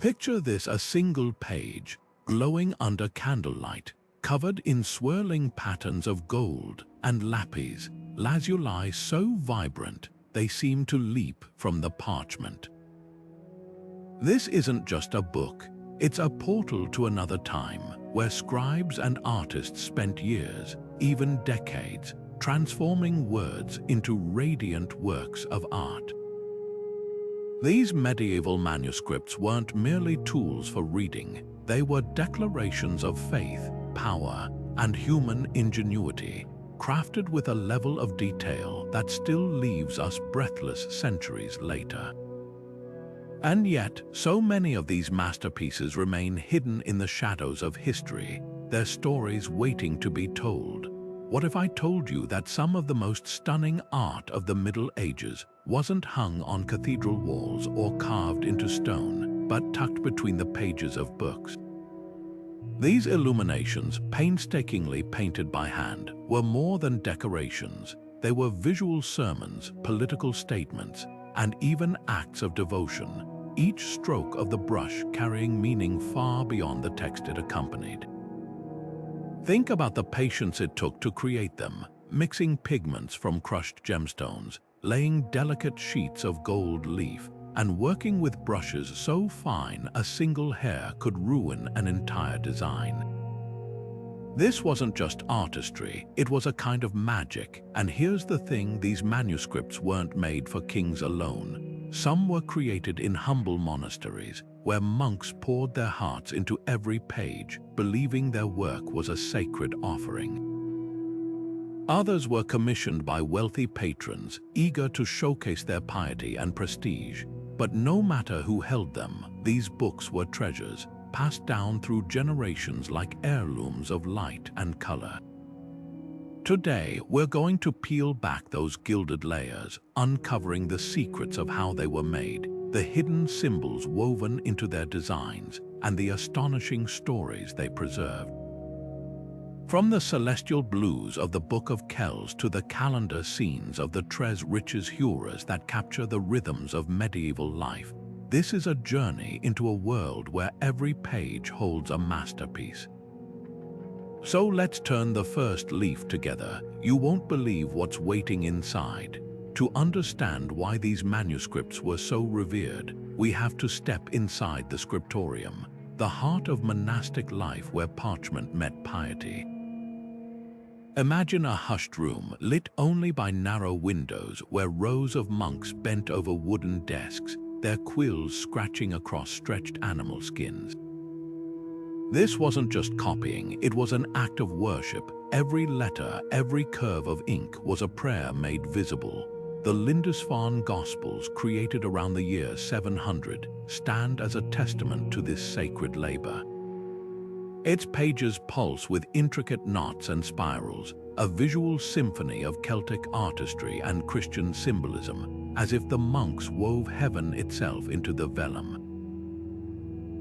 Picture this: a single page, glowing under candlelight, covered in swirling patterns of gold and lapis lazuli so vibrant they seem to leap from the parchment. This isn't just a book, it's a portal to another time where scribes and artists spent years, even decades, transforming words into radiant works of art. These medieval manuscripts weren't merely tools for reading, they were declarations of faith, power, and human ingenuity, crafted with a level of detail that still leaves us breathless centuries later. And yet, so many of these masterpieces remain hidden in the shadows of history, their stories waiting to be told. What if I told you that some of the most stunning art of the Middle Ages wasn't hung on cathedral walls or carved into stone, but tucked between the pages of books? These illuminations, painstakingly painted by hand, were more than decorations. They were visual sermons, political statements, and even acts of devotion, each stroke of the brush carrying meaning far beyond the text it accompanied. Think about the patience it took to create them, mixing pigments from crushed gemstones, laying delicate sheets of gold leaf, and working with brushes so fine a single hair could ruin an entire design. This wasn't just artistry, it was a kind of magic. And here's the thing: these manuscripts weren't made for kings alone. Some were created in humble monasteries, where monks poured their hearts into every page, believing their work was a sacred offering. Others were commissioned by wealthy patrons, eager to showcase their piety and prestige. But no matter who held them, these books were treasures, passed down through generations like heirlooms of light and color. Today, we're going to peel back those gilded layers, uncovering the secrets of how they were made, the hidden symbols woven into their designs, and the astonishing stories they preserved. From the celestial blues of the Book of Kells to the calendar scenes of the Très Riches Heures that capture the rhythms of medieval life, this is a journey into a world where every page holds a masterpiece. So let's turn the first leaf together. You won't believe what's waiting inside. To understand why these manuscripts were so revered, we have to step inside the Scriptorium, the heart of monastic life where parchment met piety. Imagine a hushed room lit only by narrow windows where rows of monks bent over wooden desks, their quills scratching across stretched animal skins. This wasn't just copying, it was an act of worship. Every letter, every curve of ink was a prayer made visible. The Lindisfarne Gospels, created around the year 700, stand as a testament to this sacred labor. Its pages pulse with intricate knots and spirals, a visual symphony of Celtic artistry and Christian symbolism, as if the monks wove heaven itself into the vellum.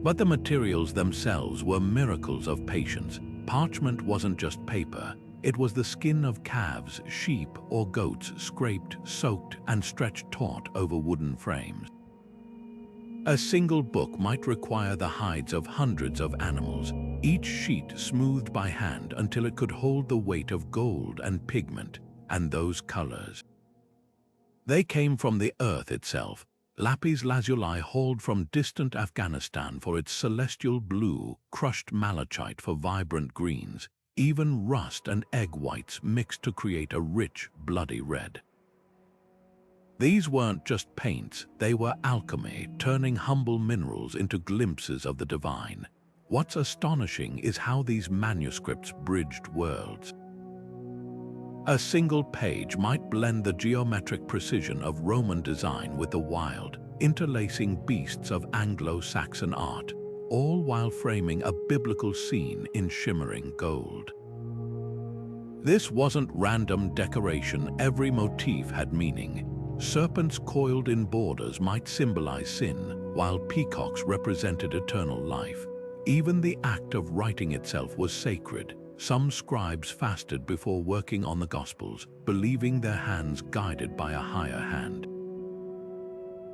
But the materials themselves were miracles of patience. Parchment wasn't just paper, it was the skin of calves, sheep, or goats scraped, soaked, and stretched taut over wooden frames. A single book might require the hides of hundreds of animals, each sheet smoothed by hand until it could hold the weight of gold and pigment, and those colors. They came from the earth itself. Lapis lazuli hauled from distant Afghanistan for its celestial blue, crushed malachite for vibrant greens, even rust and egg whites mixed to create a rich, bloody red. These weren't just paints, they were alchemy, turning humble minerals into glimpses of the divine. What's astonishing is how these manuscripts bridged worlds. A single page might blend the geometric precision of Roman design with the wild, interlacing beasts of Anglo-Saxon art, all while framing a biblical scene in shimmering gold. This wasn't random decoration, every motif had meaning. Serpents coiled in borders might symbolize sin, while peacocks represented eternal life. Even the act of writing itself was sacred. Some scribes fasted before working on the Gospels, believing their hands guided by a higher hand.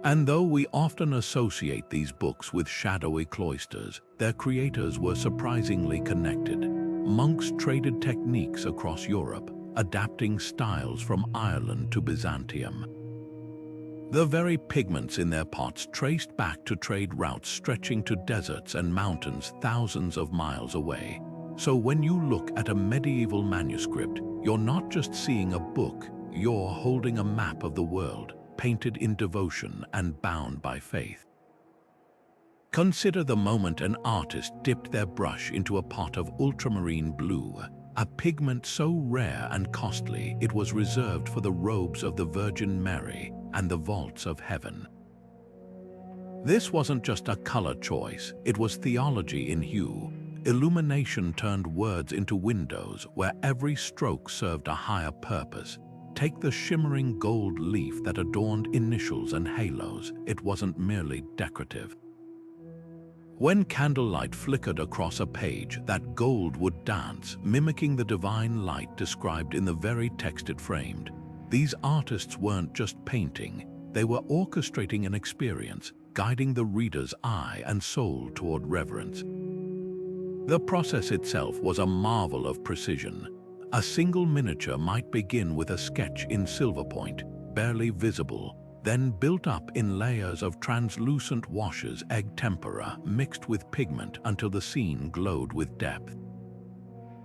And though we often associate these books with shadowy cloisters, their creators were surprisingly connected. Monks traded techniques across Europe, adapting styles from Ireland to Byzantium. The very pigments in their pots traced back to trade routes stretching to deserts and mountains thousands of miles away. So when you look at a medieval manuscript, you're not just seeing a book, you're holding a map of the world, painted in devotion and bound by faith. Consider the moment an artist dipped their brush into a pot of ultramarine blue, a pigment so rare and costly it was reserved for the robes of the Virgin Mary and the vaults of heaven. This wasn't just a color choice, it was theology in hue. Illumination turned words into windows where every stroke served a higher purpose. Take the shimmering gold leaf that adorned initials and halos, it wasn't merely decorative. When candlelight flickered across a page, that gold would dance, mimicking the divine light described in the very text it framed. These artists weren't just painting, they were orchestrating an experience, guiding the reader's eye and soul toward reverence. The process itself was a marvel of precision. A single miniature might begin with a sketch in silver point, barely visible, then built up in layers of translucent washes egg tempera mixed with pigment until the scene glowed with depth.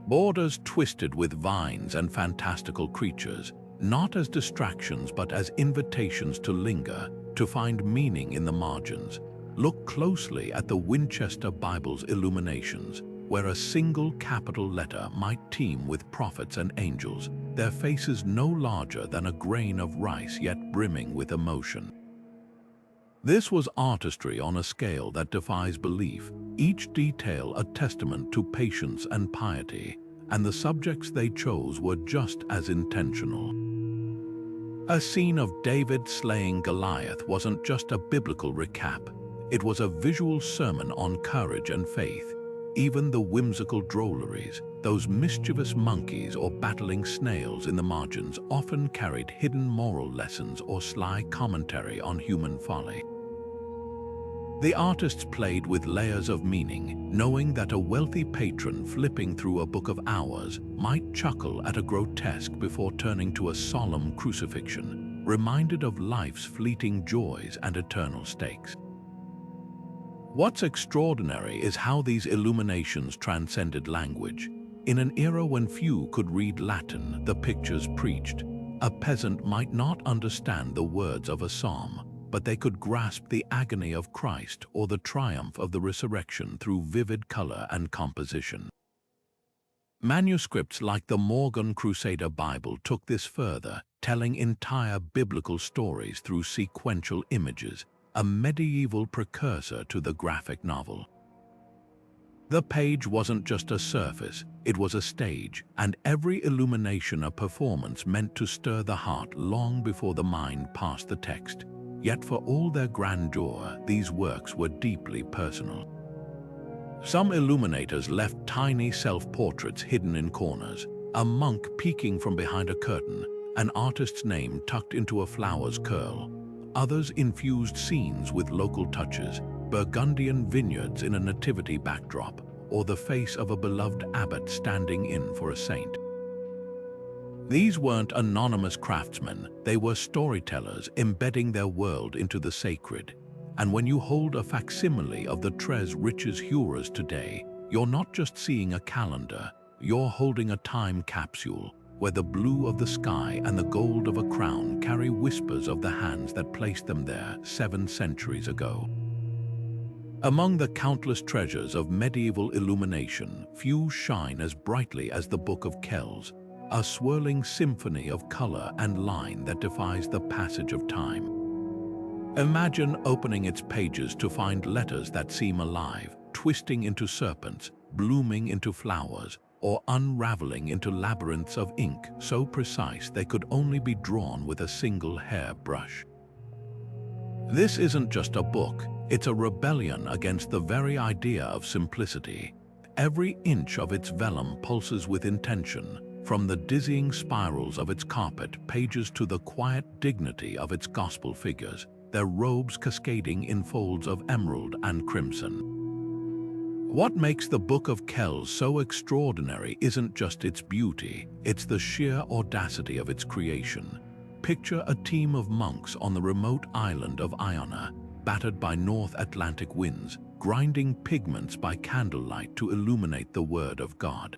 Borders twisted with vines and fantastical creatures, not as distractions but as invitations to linger, to find meaning in the margins. Look closely at the Winchester Bible's Illuminations, where a single capital letter might teem with prophets and angels, their faces no larger than a grain of rice yet brimming with emotion. This was artistry on a scale that defies belief, each detail a testament to patience and piety, and the subjects they chose were just as intentional. A scene of David slaying Goliath wasn't just a biblical recap, it was a visual sermon on courage and faith. Even the whimsical drolleries, those mischievous monkeys or battling snails in the margins, often carried hidden moral lessons or sly commentary on human folly. The artists played with layers of meaning, knowing that a wealthy patron flipping through a book of hours might chuckle at a grotesque before turning to a solemn crucifixion, reminded of life's fleeting joys and eternal stakes. What's extraordinary is how these illuminations transcended language. In an era when few could read Latin, the pictures preached. A peasant might not understand the words of a psalm, but they could grasp the agony of Christ or the triumph of the resurrection through vivid color and composition. Manuscripts like the Morgan Crusader Bible took this further, telling entire biblical stories through sequential images, a medieval precursor to the graphic novel. The page wasn't just a surface, it was a stage, and every illumination a performance meant to stir the heart long before the mind passed the text. Yet for all their grandeur, these works were deeply personal. Some illuminators left tiny self-portraits hidden in corners, a monk peeking from behind a curtain, an artist's name tucked into a flower's curl. Others infused scenes with local touches, Burgundian vineyards in a nativity backdrop, or the face of a beloved abbot standing in for a saint. These weren't anonymous craftsmen, they were storytellers embedding their world into the sacred. And when you hold a facsimile of the Très Riches Heures today, you're not just seeing a calendar, you're holding a time capsule, where the blue of the sky and the gold of a crown carry whispers of the hands that placed them there 7 centuries ago. Among the countless treasures of medieval illumination, few shine as brightly as the Book of Kells, a swirling symphony of color and line that defies the passage of time. Imagine opening its pages to find letters that seem alive, twisting into serpents, blooming into flowers, or unraveling into labyrinths of ink so precise they could only be drawn with a single hair brush. This isn't just a book, it's a rebellion against the very idea of simplicity. Every inch of its vellum pulses with intention, from the dizzying spirals of its carpet pages to the quiet dignity of its gospel figures. their robes cascading in folds of emerald and crimson. What makes the Book of Kells so extraordinary isn't just its beauty, it's the sheer audacity of its creation. Picture a team of monks on the remote island of Iona, battered by North Atlantic winds, grinding pigments by candlelight to illuminate the Word of God.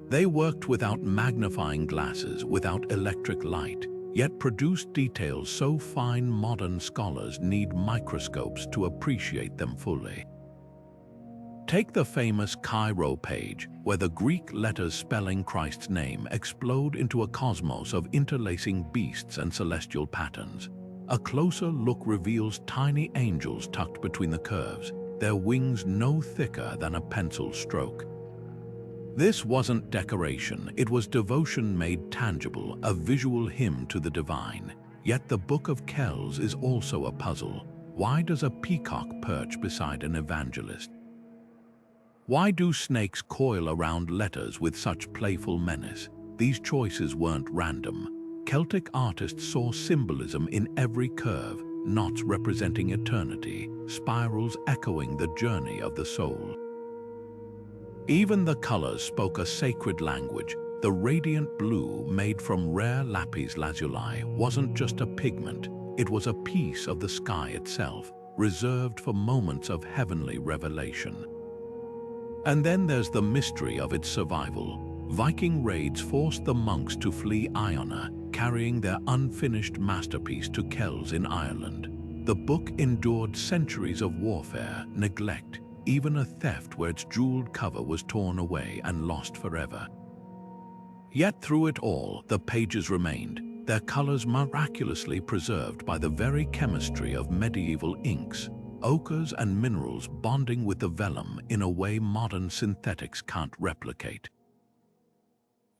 They worked without magnifying glasses, without electric light, yet produced details so fine modern scholars need microscopes to appreciate them fully. Take the famous Cairo page, where the Greek letters spelling Christ's name explode into a cosmos of interlacing beasts and celestial patterns. A closer look reveals tiny angels tucked between the curves, their wings no thicker than a pencil stroke. This wasn't decoration, it was devotion made tangible, a visual hymn to the divine. Yet the Book of Kells is also a puzzle. Why does a peacock perch beside an evangelist? Why do snakes coil around letters with such playful menace? These choices weren't random. Celtic artists saw symbolism in every curve, knots representing eternity, spirals echoing the journey of the soul. Even the colors spoke a sacred language. The radiant blue made from rare lapis lazuli wasn't just a pigment, it was a piece of the sky itself, reserved for moments of heavenly revelation. And then there's the mystery of its survival. Viking raids forced the monks to flee Iona, carrying their unfinished masterpiece to Kells in Ireland. The book endured centuries of warfare, neglect, even a theft where its jeweled cover was torn away and lost forever. Yet through it all, the pages remained, their colors miraculously preserved by the very chemistry of medieval inks, ochres and minerals bonding with the vellum in a way modern synthetics can't replicate.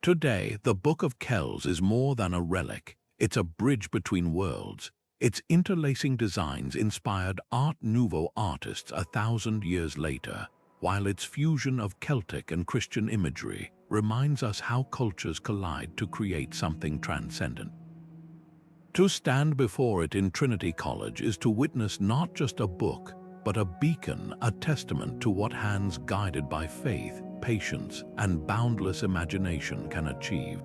Today, the Book of Kells is more than a relic. It's a bridge between worlds. Its interlacing designs inspired Art Nouveau artists 1,000 years later, while its fusion of Celtic and Christian imagery reminds us how cultures collide to create something transcendent. To stand before it in Trinity College is to witness not just a book, but a beacon, a testament to what hands guided by faith, patience, and boundless imagination can achieve.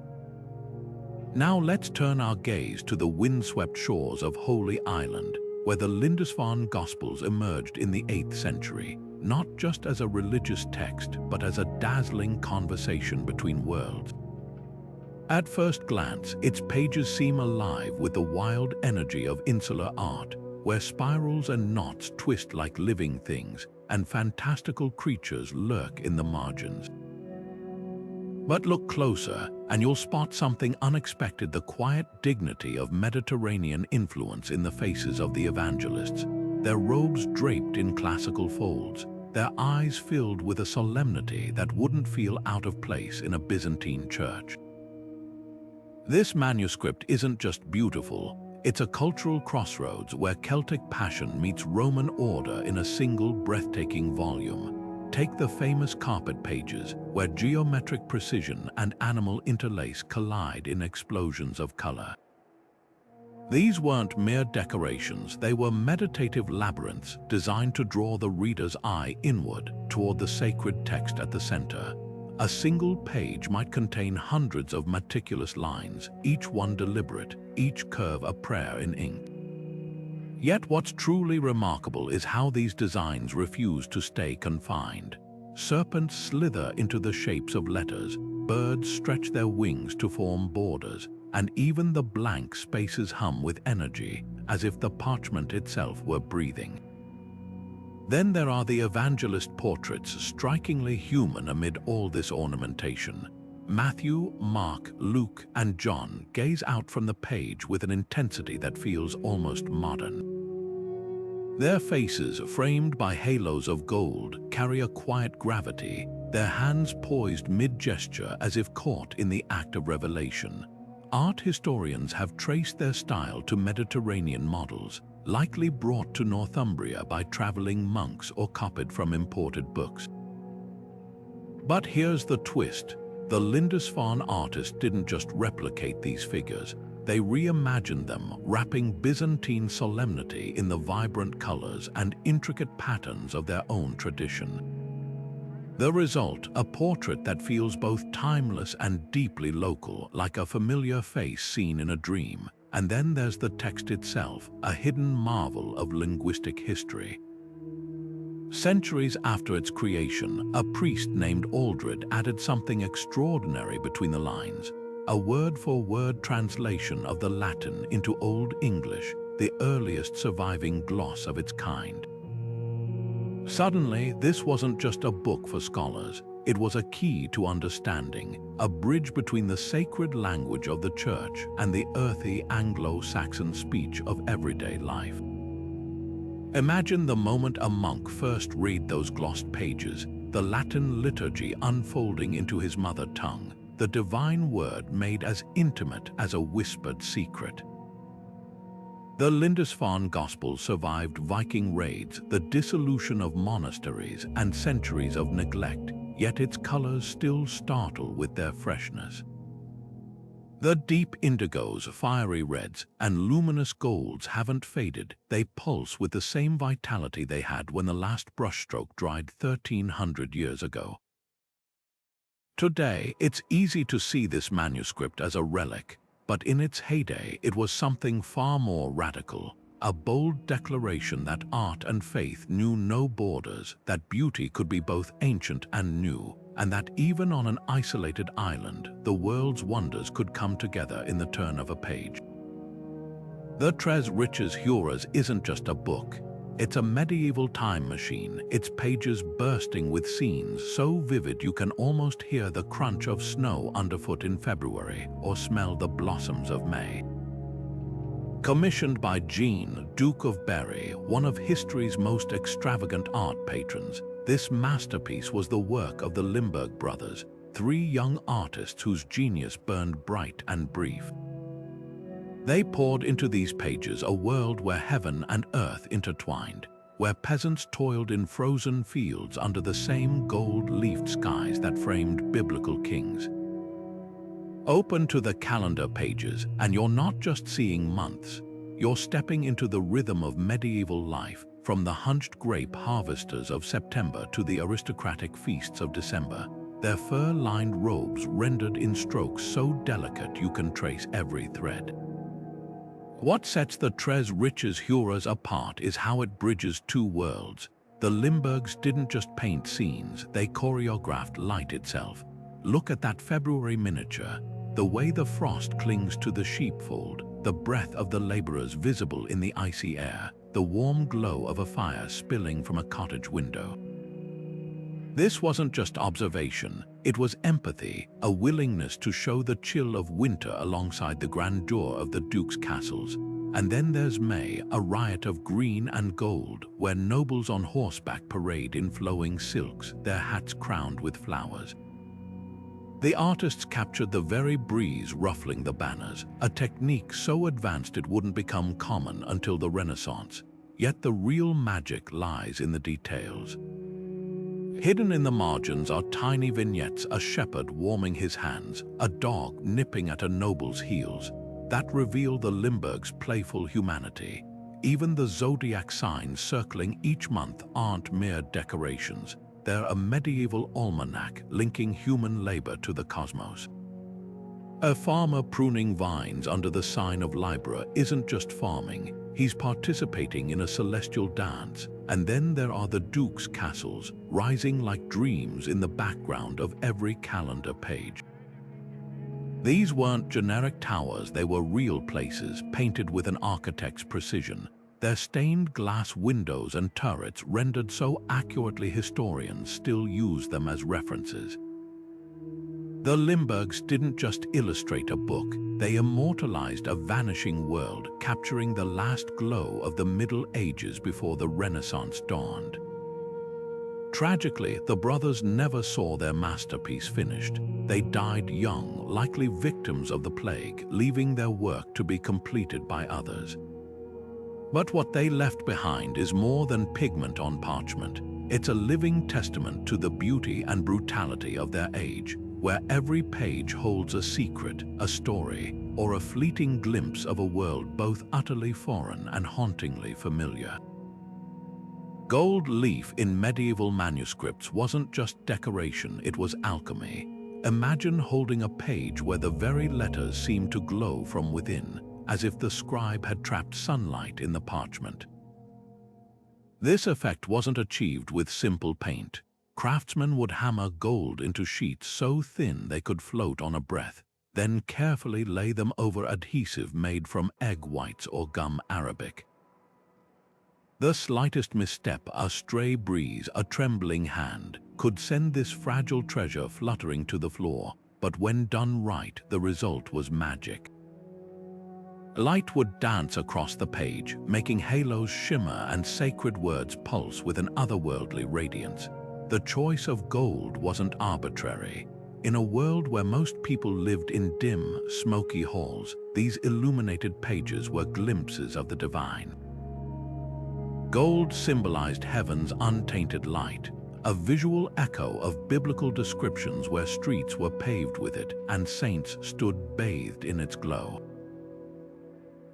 Now let's turn our gaze to the windswept shores of Holy Island, where the Lindisfarne Gospels emerged in the 8th century, not just as a religious text, but as a dazzling conversation between worlds. At first glance, its pages seem alive with the wild energy of insular art, where spirals and knots twist like living things, and fantastical creatures lurk in the margins. But look closer, and you'll spot something unexpected: the quiet dignity of Mediterranean influence in the faces of the evangelists, their robes draped in classical folds, their eyes filled with a solemnity that wouldn't feel out of place in a Byzantine church. This manuscript isn't just beautiful, it's a cultural crossroads where Celtic passion meets Roman order in a single breathtaking volume. Take the famous carpet pages, where geometric precision and animal interlace collide in explosions of color. These weren't mere decorations, they were meditative labyrinths designed to draw the reader's eye inward toward the sacred text at the center. A single page might contain hundreds of meticulous lines, each one deliberate, each curve a prayer in ink. Yet what's truly remarkable is how these designs refuse to stay confined. Serpents slither into the shapes of letters, birds stretch their wings to form borders, and even the blank spaces hum with energy, as if the parchment itself were breathing. Then there are the evangelist portraits, strikingly human amid all this ornamentation. Matthew, Mark, Luke, and John gaze out from the page with an intensity that feels almost modern. Their faces, framed by halos of gold, carry a quiet gravity, their hands poised mid-gesture as if caught in the act of revelation. Art historians have traced their style to Mediterranean models, likely brought to Northumbria by traveling monks or copied from imported books. But here's the twist. The Lindisfarne artist didn't just replicate these figures. they reimagined them, wrapping Byzantine solemnity in the vibrant colors and intricate patterns of their own tradition. The result, a portrait that feels both timeless and deeply local, like a familiar face seen in a dream. And then there's the text itself, a hidden marvel of linguistic history. Centuries after its creation, a priest named Aldred added something extraordinary between the lines, a word-for-word translation of the Latin into Old English, the earliest surviving gloss of its kind. Suddenly, this wasn't just a book for scholars. It was a key to understanding, a bridge between the sacred language of the Church and the earthy Anglo-Saxon speech of everyday life. Imagine the moment a monk first read those glossed pages, the Latin liturgy unfolding into his mother tongue, the divine word made as intimate as a whispered secret. The Lindisfarne Gospels survived Viking raids, the dissolution of monasteries, and centuries of neglect, yet its colors still startle with their freshness. The deep indigos, fiery reds, and luminous golds haven't faded. They pulse with the same vitality they had when the last brushstroke dried 1,300 years ago. Today, it's easy to see this manuscript as a relic, but in its heyday, it was something far more radical, a bold declaration that art and faith knew no borders, that beauty could be both ancient and new, and that even on an isolated island, the world's wonders could come together in the turn of a page. The Très Riches Heures isn't just a book. It's a medieval time machine, its pages bursting with scenes so vivid you can almost hear the crunch of snow underfoot in February or smell the blossoms of May. Commissioned by Jean, Duke of Berry, one of history's most extravagant art patrons, this masterpiece was the work of the Limburg brothers, three young artists whose genius burned bright and brief. They poured into these pages a world where heaven and earth intertwined, where peasants toiled in frozen fields under the same gold-leafed skies that framed biblical kings. Open to the calendar pages, and you're not just seeing months. You're stepping into the rhythm of medieval life, from the hunched grape harvesters of September to the aristocratic feasts of December, their fur-lined robes rendered in strokes so delicate you can trace every thread. What sets the Très Riches Heures apart is how it bridges two worlds. The Limburgs didn't just paint scenes, they choreographed light itself. Look at that February miniature, the way the frost clings to the sheepfold, the breath of the laborers visible in the icy air, the warm glow of a fire spilling from a cottage window. This wasn't just observation, it was empathy, a willingness to show the chill of winter alongside the grandeur of the Duke's castles. And then there's May, a riot of green and gold, where nobles on horseback parade in flowing silks, their hats crowned with flowers. The artists captured the very breeze ruffling the banners, a technique so advanced it wouldn't become common until the Renaissance. Yet the real magic lies in the details. Hidden in the margins are tiny vignettes, a shepherd warming his hands, a dog nipping at a noble's heels, that reveal the Limburgs' playful humanity. Even the zodiac signs circling each month aren't mere decorations. They're a medieval almanac linking human labor to the cosmos. A farmer pruning vines under the sign of Libra isn't just farming, he's participating in a celestial dance. And then there are the Duke's castles, rising like dreams in the background of every calendar page. These weren't generic towers, they were real places, painted with an architect's precision. Their stained glass windows and turrets rendered so accurately historians still use them as references. The Limburgs didn't just illustrate a book, they immortalized a vanishing world, capturing the last glow of the Middle Ages before the Renaissance dawned. Tragically, the brothers never saw their masterpiece finished. They died young, likely victims of the plague, leaving their work to be completed by others. But what they left behind is more than pigment on parchment. It's a living testament to the beauty and brutality of their age, where every page holds a secret, a story, or a fleeting glimpse of a world both utterly foreign and hauntingly familiar. Gold leaf in medieval manuscripts wasn't just decoration, it was alchemy. Imagine holding a page where the very letters seemed to glow from within, as if the scribe had trapped sunlight in the parchment. This effect wasn't achieved with simple paint. Craftsmen would hammer gold into sheets so thin they could float on a breath, then carefully lay them over adhesive made from egg whites or gum arabic. The slightest misstep, a stray breeze, a trembling hand, could send this fragile treasure fluttering to the floor, but when done right, the result was magic. Light would dance across the page, making halos shimmer and sacred words pulse with an otherworldly radiance. The choice of gold wasn't arbitrary. In a world where most people lived in dim, smoky halls, these illuminated pages were glimpses of the divine. Gold symbolized heaven's untainted light, a visual echo of biblical descriptions where streets were paved with it and saints stood bathed in its glow.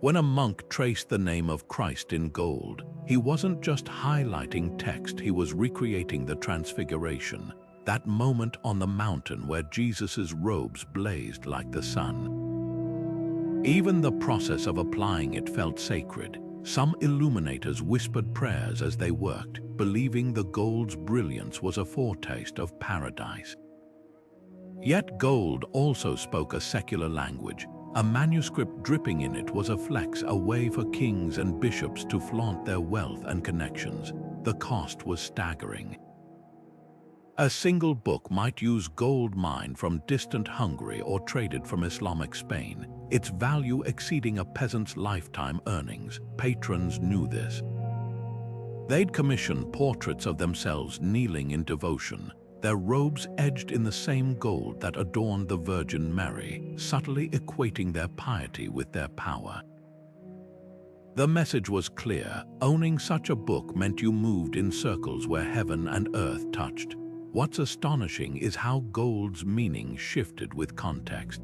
When a monk traced the name of Christ in gold, he wasn't just highlighting text, he was recreating the transfiguration, that moment on the mountain where Jesus' robes blazed like the sun. Even the process of applying it felt sacred. Some illuminators whispered prayers as they worked, believing the gold's brilliance was a foretaste of paradise. Yet gold also spoke a secular language. A manuscript dripping in it was a flex, a way for kings and bishops to flaunt their wealth and connections. The cost was staggering. A single book might use gold mined from distant Hungary or traded from Islamic Spain, its value exceeding a peasant's lifetime earnings. Patrons knew this. They'd commission portraits of themselves kneeling in devotion, their robes edged in the same gold that adorned the Virgin Mary, subtly equating their piety with their power. The message was clear. Owning such a book meant you moved in circles where heaven and earth touched. What's astonishing is how gold's meaning shifted with context.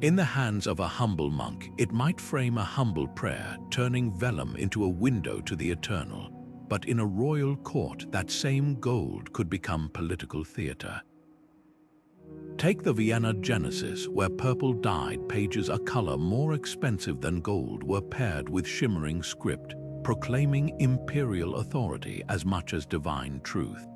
In the hands of a humble monk, it might frame a humble prayer, turning vellum into a window to the eternal. But in a royal court, that same gold could become political theater. Take the Vienna Genesis, where purple-dyed pages, a color more expensive than gold, were paired with shimmering script, proclaiming imperial authority as much as divine truth.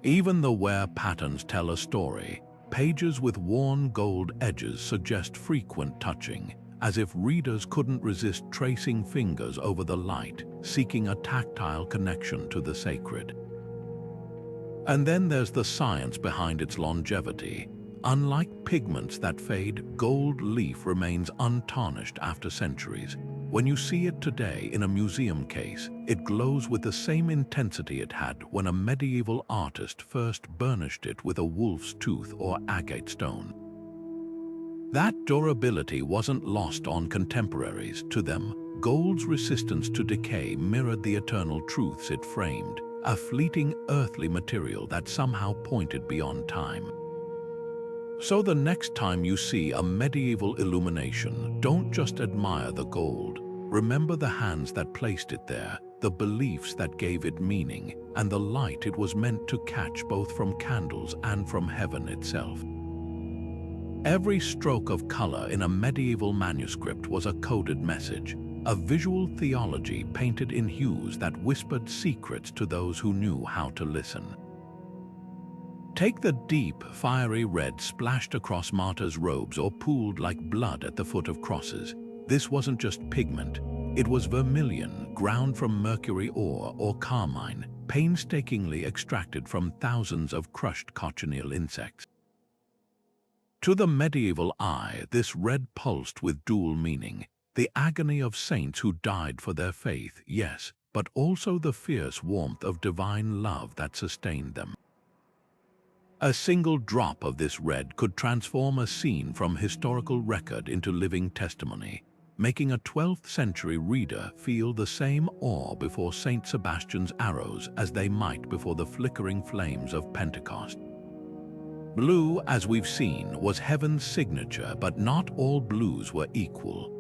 Even the wear patterns tell a story. Pages with worn gold edges suggest frequent touching, as if readers couldn't resist tracing fingers over the light, seeking a tactile connection to the sacred. And then there's the science behind its longevity. Unlike pigments that fade, gold leaf remains untarnished after centuries. When you see it today in a museum case, it glows with the same intensity it had when a medieval artist first burnished it with a wolf's tooth or agate stone. That durability wasn't lost on contemporaries. To them, gold's resistance to decay mirrored the eternal truths it framed, a fleeting earthly material that somehow pointed beyond time. So the next time you see a medieval illumination, don't just admire the gold. Remember the hands that placed it there, the beliefs that gave it meaning, and the light it was meant to catch both from candles and from heaven itself. Every stroke of color in a medieval manuscript was a coded message, a visual theology painted in hues that whispered secrets to those who knew how to listen. Take the deep, fiery red splashed across martyrs' robes or pooled like blood at the foot of crosses. This wasn't just pigment, it was vermilion, ground from mercury ore or carmine, painstakingly extracted from thousands of crushed cochineal insects. To the medieval eye, this red pulsed with dual meaning, the agony of saints who died for their faith, yes, but also the fierce warmth of divine love that sustained them. A single drop of this red could transform a scene from historical record into living testimony, making a 12th century reader feel the same awe before Saint Sebastian's arrows as they might before the flickering flames of Pentecost. Blue, as we've seen, was heaven's signature, but not all blues were equal.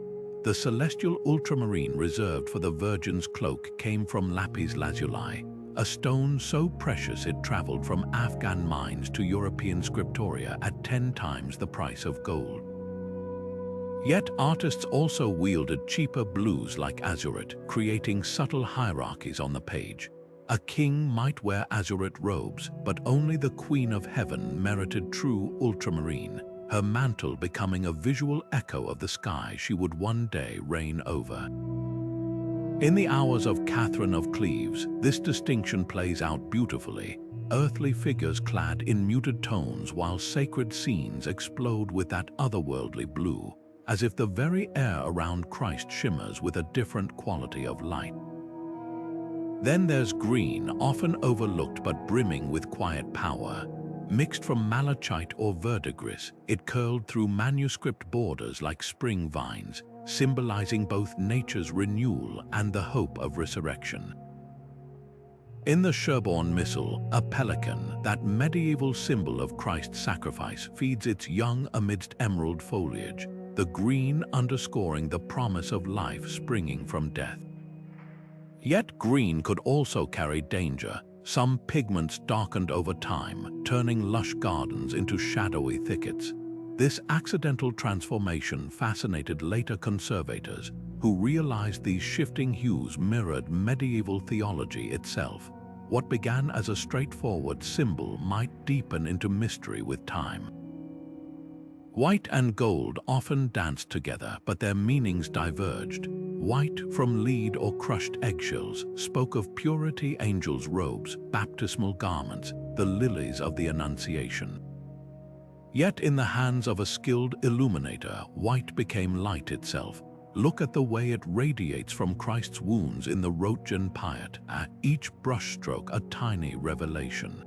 The celestial ultramarine reserved for the Virgin's cloak came from lapis lazuli, a stone so precious it traveled from Afghan mines to European scriptoria at 10 times the price of gold. Yet artists also wielded cheaper blues like azurite, creating subtle hierarchies on the page. A king might wear azurite robes, but only the Queen of Heaven merited true ultramarine, her mantle becoming a visual echo of the sky she would one day reign over. In the hours of Catherine of Cleves, this distinction plays out beautifully, earthly figures clad in muted tones while sacred scenes explode with that otherworldly blue, as if the very air around Christ shimmers with a different quality of light. Then there's green, often overlooked but brimming with quiet power. Mixed from malachite or verdigris, it curled through manuscript borders like spring vines, symbolizing both nature's renewal and the hope of resurrection. In the Sherborne Missal, a pelican, that medieval symbol of Christ's sacrifice, feeds its young amidst emerald foliage, the green underscoring the promise of life springing from death. Yet green could also carry danger. Some pigments darkened over time, turning lush gardens into shadowy thickets. This accidental transformation fascinated later conservators, who realized these shifting hues mirrored medieval theology itself. What began as a straightforward symbol might deepen into mystery with time. White and gold often danced together, but their meanings diverged. White, from lead or crushed eggshells, spoke of purity, angels' robes, baptismal garments, the lilies of the Annunciation. Yet in the hands of a skilled illuminator, white became light itself. Look at the way it radiates from Christ's wounds in the Roentgen Piet, each brushstroke a tiny revelation.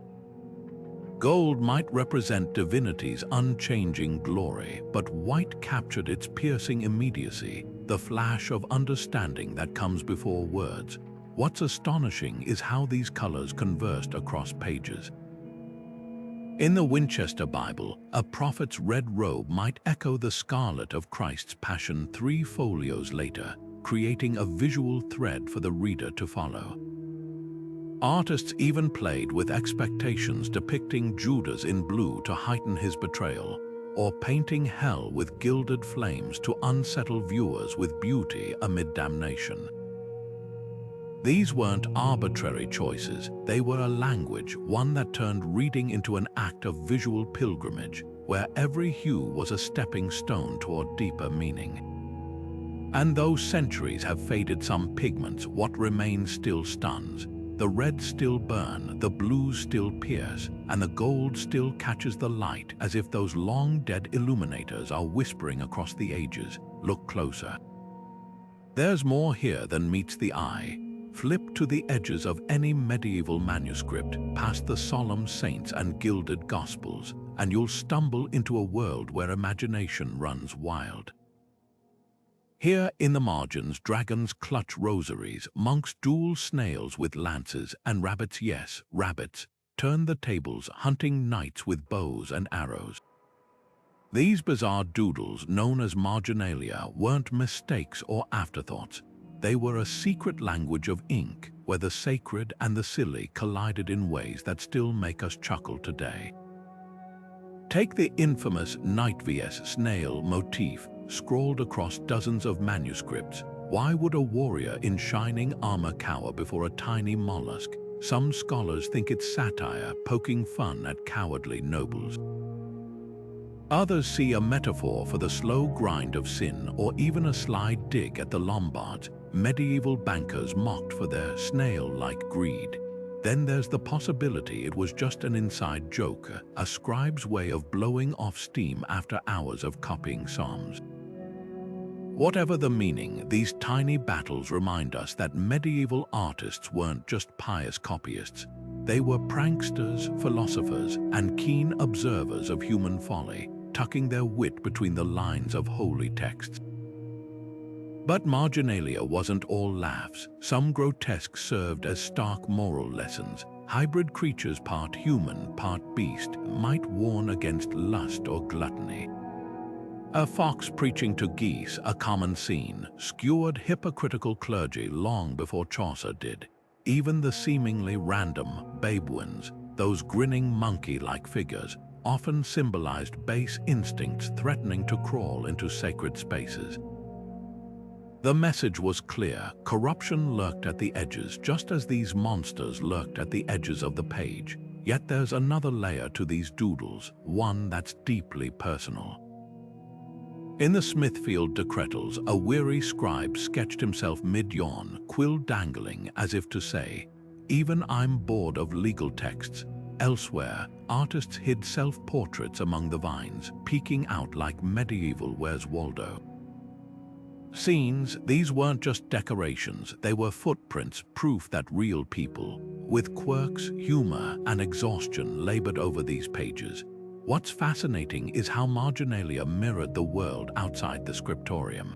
Gold might represent divinity's unchanging glory, but white captured its piercing immediacy, the flash of understanding that comes before words. What's astonishing is how these colors conversed across pages. In the Winchester Bible, a prophet's red robe might echo the scarlet of Christ's Passion 3 folios later, creating a visual thread for the reader to follow. Artists even played with expectations, depicting Judas in blue to heighten his betrayal, or painting hell with gilded flames to unsettle viewers with beauty amid damnation. These weren't arbitrary choices, they were a language, one that turned reading into an act of visual pilgrimage, where every hue was a stepping stone toward deeper meaning. And though centuries have faded some pigments, what remains still stuns. The reds still burn, the blues still pierce, and the gold still catches the light, as if those long-dead illuminators are whispering across the ages. Look closer. There's more here than meets the eye. Flip to the edges of any medieval manuscript, past the solemn saints and gilded Gospels, and you'll stumble into a world where imagination runs wild. Here in the margins, dragons clutch rosaries, monks duel snails with lances, and rabbits, yes, rabbits, turn the tables, hunting knights with bows and arrows. These bizarre doodles, known as marginalia, weren't mistakes or afterthoughts. They were a secret language of ink, where the sacred and the silly collided in ways that still make us chuckle today. Take the infamous knight vs snail motif, scrawled across dozens of manuscripts. Why would a warrior in shining armor cower before a tiny mollusk? Some scholars think it's satire, poking fun at cowardly nobles. Others see a metaphor for the slow grind of sin, or even a sly dig at the Lombards, medieval bankers mocked for their snail-like greed. Then there's the possibility it was just an inside joke, a scribe's way of blowing off steam after hours of copying psalms. Whatever the meaning, these tiny battles remind us that medieval artists weren't just pious copyists. They were pranksters, philosophers, and keen observers of human folly, tucking their wit between the lines of holy texts. But marginalia wasn't all laughs. Some grotesques served as stark moral lessons. hybrid creatures part human, part beast, might warn against lust or gluttony. A fox preaching to geese, a common scene, skewered hypocritical clergy long before Chaucer did. Even the seemingly random babuins, those grinning monkey-like figures, often symbolized base instincts threatening to crawl into sacred spaces. The message was clear: corruption lurked at the edges, just as these monsters lurked at the edges of the page. Yet there's another layer to these doodles, one that's deeply personal. In the Smithfield Decretals, a weary scribe sketched himself mid-yawn, quill dangling, as if to say, "Even I'm bored of legal texts." Elsewhere, artists hid self-portraits among the vines, peeking out like medieval Where's Waldo. Scenes, these weren't just decorations, they were footprints, proof that real people, with quirks, humor, and exhaustion, labored over these pages. What's fascinating is how marginalia mirrored the world outside the scriptorium.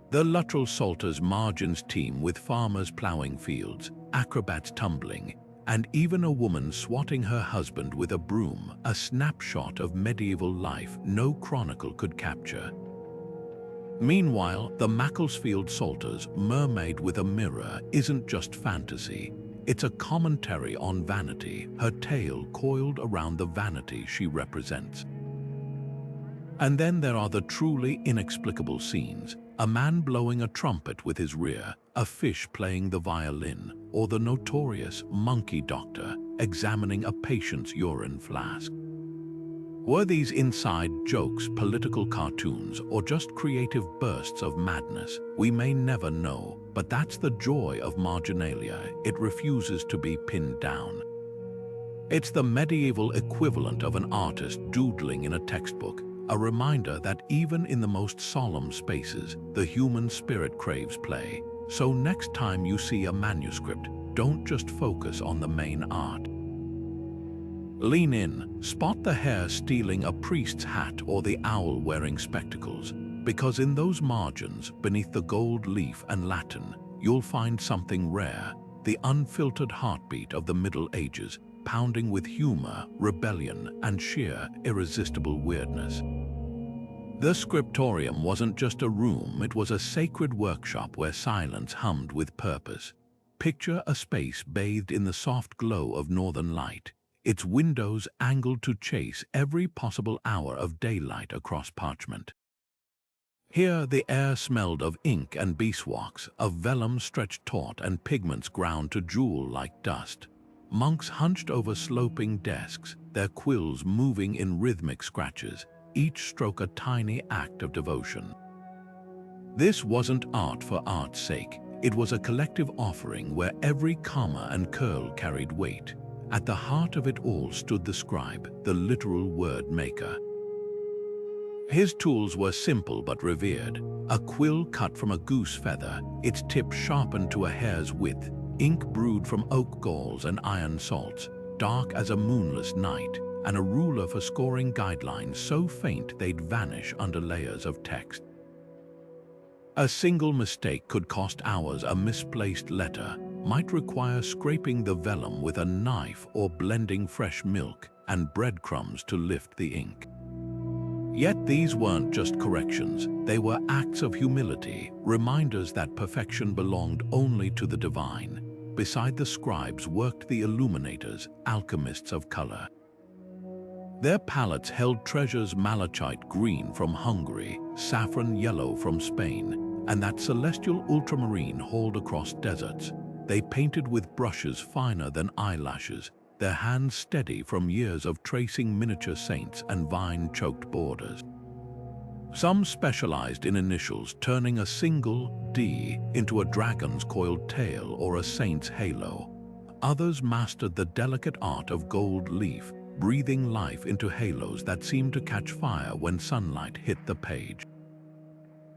The Luttrell Salters margins teem with farmers plowing fields, acrobats tumbling, and even a woman swatting her husband with a broom, a snapshot of medieval life no chronicle could capture. Meanwhile, the Macclesfield Salters, mermaid with a mirror, isn't just fantasy. It's a commentary on vanity, her tale coiled around the vanity she represents. And then there are the truly inexplicable scenes: a man blowing a trumpet with his rear, a fish playing the violin, or the notorious monkey doctor examining a patient's urine flask. Were these inside jokes, political cartoons, or just creative bursts of madness? We may never know, but that's the joy of marginalia. It refuses to be pinned down. It's the medieval equivalent of an artist doodling in a textbook, a reminder that even in the most solemn spaces, the human spirit craves play. So next time you see a manuscript, don't just focus on the main art. Lean in, spot the hare stealing a priest's hat or the owl wearing spectacles, because in those margins, beneath the gold leaf and Latin, you'll find something rare: the unfiltered heartbeat of the Middle Ages, pounding with humor, rebellion, and sheer, irresistible weirdness. The scriptorium wasn't just a room, it was a sacred workshop where silence hummed with purpose. Picture a space bathed in the soft glow of northern light, its windows angled to chase every possible hour of daylight across parchment. Here the air smelled of ink and beeswax, of vellum stretched taut and pigments ground to jewel like dust. Monks hunched over sloping desks, their quills moving in rhythmic scratches, each stroke a tiny act of devotion. This wasn't art for art's sake, it was a collective offering where every comma and curl carried weight. At the heart of it all stood the scribe, the literal word maker. His tools were simple but revered: a quill cut from a goose feather, its tip sharpened to a hair's width, ink brewed from oak galls and iron salts, dark as a moonless night, and a ruler for scoring guidelines so faint they'd vanish under layers of text. A single mistake could cost hours. A misplaced letter might require scraping the vellum with a knife or blending fresh milk and breadcrumbs to lift the ink. Yet these weren't just corrections, they were acts of humility, reminders that perfection belonged only to the divine. Beside the scribes worked the Illuminators, alchemists of color. Their palettes held treasures: malachite green from Hungary, saffron yellow from Spain, and that celestial ultramarine hauled across deserts. They painted with brushes finer than eyelashes, their hands steady from years of tracing miniature saints and vine-choked borders. Some specialized in initials, turning a single D into a dragon's coiled tail or a saint's halo. Others mastered the delicate art of gold leaf, breathing life into halos that seemed to catch fire when sunlight hit the page.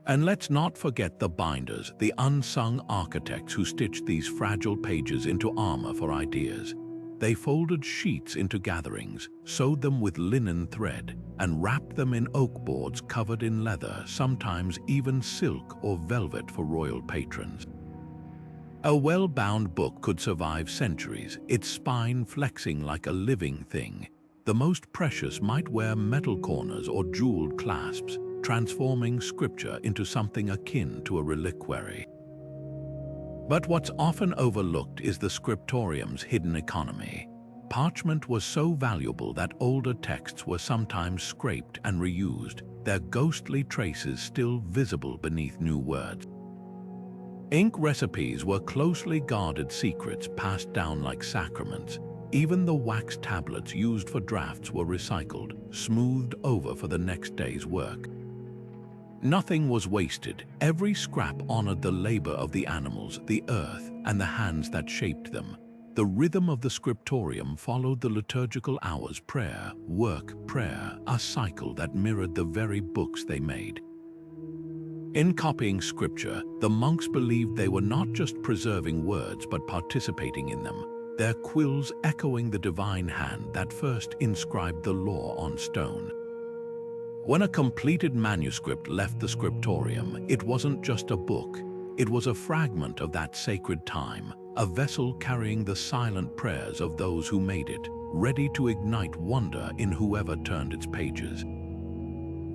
And let's not forget the binders, the unsung architects who stitched these fragile pages into armor for ideas. They folded sheets into gatherings, sewed them with linen thread, and wrapped them in oak boards covered in leather, sometimes even silk or velvet for royal patrons. A well-bound book could survive centuries, its spine flexing like a living thing. The most precious might wear metal corners or jeweled clasps, transforming scripture into something akin to a reliquary. But what's often overlooked is the scriptorium's hidden economy. Parchment was so valuable that older texts were sometimes scraped and reused, their ghostly traces still visible beneath new words. Ink recipes were closely guarded secrets passed down like sacraments. Even the wax tablets used for drafts were recycled, smoothed over for the next day's work. Nothing was wasted. Every scrap honored the labor of the animals, the earth, and the hands that shaped them. The rhythm of the scriptorium followed the liturgical hours: prayer, work, prayer, a cycle that mirrored the very books they made. In copying scripture, the monks believed they were not just preserving words but participating in them, their quills echoing the divine hand that first inscribed the law on stone. When a completed manuscript left the scriptorium, it wasn't just a book. It was a fragment of that sacred time, a vessel carrying the silent prayers of those who made it, ready to ignite wonder in whoever turned its pages.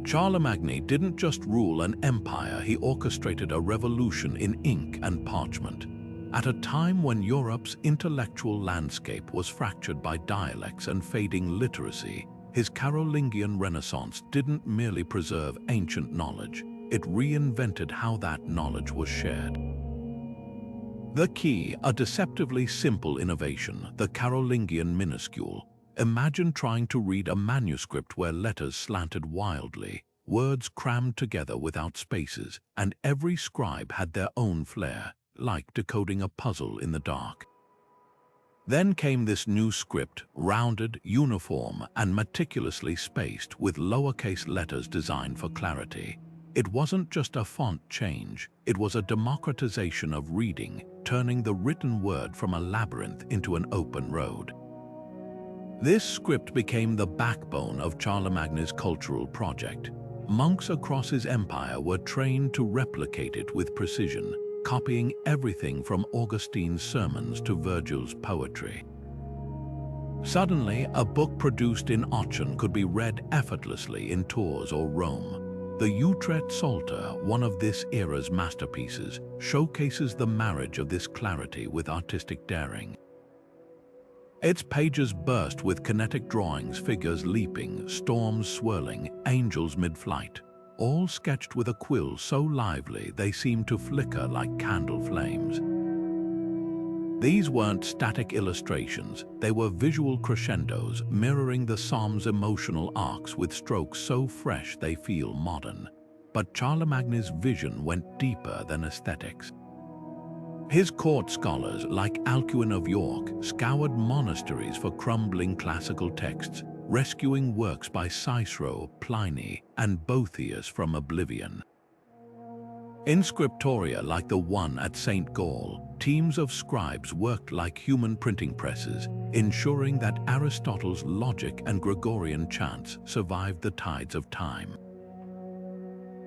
Charlemagne didn't just rule an empire, he orchestrated a revolution in ink and parchment. At a time when Europe's intellectual landscape was fractured by dialects and fading literacy, his Carolingian Renaissance didn't merely preserve ancient knowledge, it reinvented how that knowledge was shared. The key, a deceptively simple innovation, the Carolingian minuscule. Imagine trying to read a manuscript where letters slanted wildly, words crammed together without spaces, and every scribe had their own flair, like decoding a puzzle in the dark. Then came this new script, rounded, uniform, and meticulously spaced, with lowercase letters designed for clarity. It wasn't just a font change, it was a democratization of reading, turning the written word from a labyrinth into an open road. This script became the backbone of Charlemagne's cultural project. Monks across his empire were trained to replicate it with precision, copying everything from Augustine's sermons to Virgil's poetry. Suddenly, a book produced in Aachen could be read effortlessly in Tours or Rome. The Utrecht Psalter, one of this era's masterpieces, showcases the marriage of this clarity with artistic daring. Its pages burst with kinetic drawings, figures leaping, storms swirling, angels mid-flight, all sketched with a quill so lively they seemed to flicker like candle flames. These weren't static illustrations, they were visual crescendos mirroring the psalm's emotional arcs with strokes so fresh they feel modern. But Charlemagne's vision went deeper than aesthetics. His court scholars, like Alcuin of York, scoured monasteries for crumbling classical texts, rescuing works by Cicero, Pliny, and Boethius from oblivion. In scriptoria like the one at St. Gall, teams of scribes worked like human printing presses, ensuring that Aristotle's logic and Gregorian chants survived the tides of time.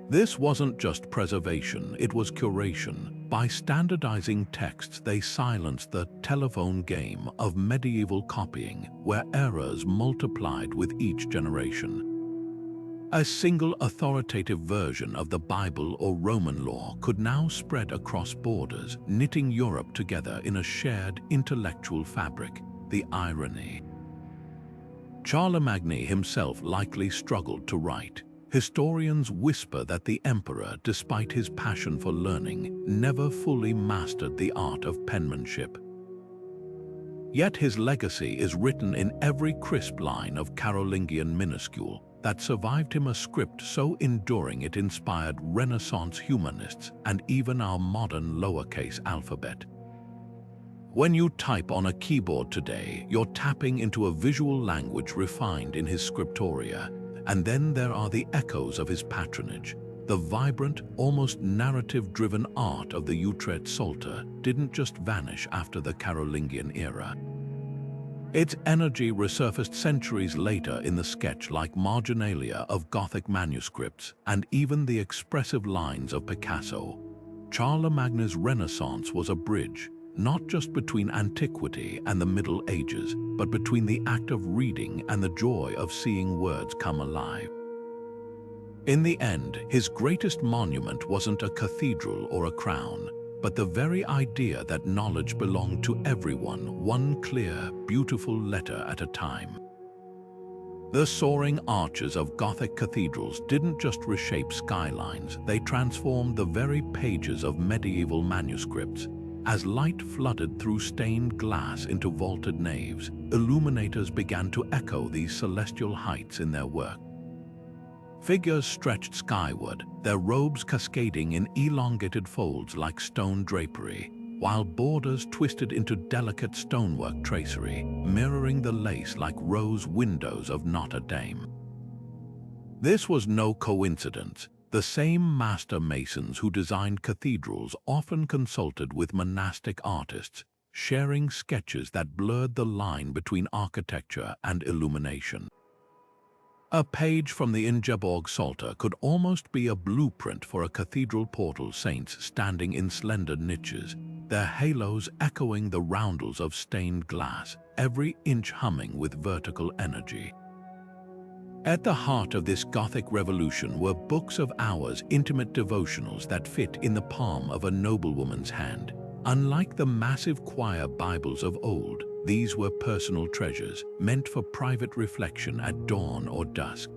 This wasn't just preservation, it was curation. By standardizing texts, they silenced the telephone game of medieval copying, where errors multiplied with each generation. A single authoritative version of the Bible or Roman law could now spread across borders, knitting Europe together in a shared intellectual fabric. The irony. Charlemagne himself likely struggled to write. Historians whisper that the emperor, despite his passion for learning, never fully mastered the art of penmanship. Yet his legacy is written in every crisp line of Carolingian minuscule that survived him, a script so enduring it inspired Renaissance humanists and even our modern lowercase alphabet. When you type on a keyboard today, you're tapping into a visual language refined in his scriptoria. And then there are the echoes of his patronage. The vibrant, almost narrative-driven art of the Utrecht Psalter didn't just vanish after the Carolingian era. Its energy resurfaced centuries later in the sketch-like marginalia of Gothic manuscripts and even the expressive lines of Picasso. Charlemagne's Renaissance was a bridge, not just between antiquity and the Middle Ages, but between the act of reading and the joy of seeing words come alive. In the end, his greatest monument wasn't a cathedral or a crown, but the very idea that knowledge belonged to everyone, one clear, beautiful letter at a time. The soaring arches of Gothic cathedrals didn't just reshape skylines, they transformed the very pages of medieval manuscripts. As light flooded through stained glass into vaulted naves, illuminators began to echo these celestial heights in their work. Figures stretched skyward, their robes cascading in elongated folds like stone drapery, while borders twisted into delicate stonework tracery, mirroring the lace like rose windows of Notre Dame. This was no coincidence. The same master masons who designed cathedrals often consulted with monastic artists, sharing sketches that blurred the line between architecture and illumination. A page from the Ingeborg Psalter could almost be a blueprint for a cathedral portal, saints standing in slender niches, their halos echoing the roundels of stained glass, every inch humming with vertical energy. At the heart of this Gothic revolution were books of hours, intimate devotionals that fit in the palm of a noblewoman's hand. Unlike the massive choir Bibles of old, these were personal treasures, meant for private reflection at dawn or dusk.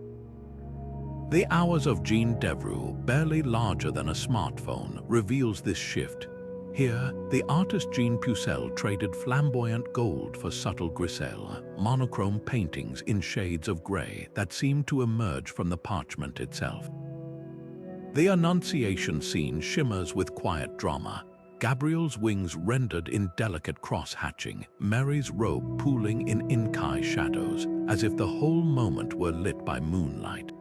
The Hours of Jean Devereux, barely larger than a smartphone, reveals this shift. Here, the artist Jean Pucelle traded flamboyant gold for subtle griselle, monochrome paintings in shades of gray that seemed to emerge from the parchment itself. The Annunciation scene shimmers with quiet drama, Gabriel's wings rendered in delicate cross-hatching, Mary's robe pooling in inky shadows, as if the whole moment were lit by moonlight.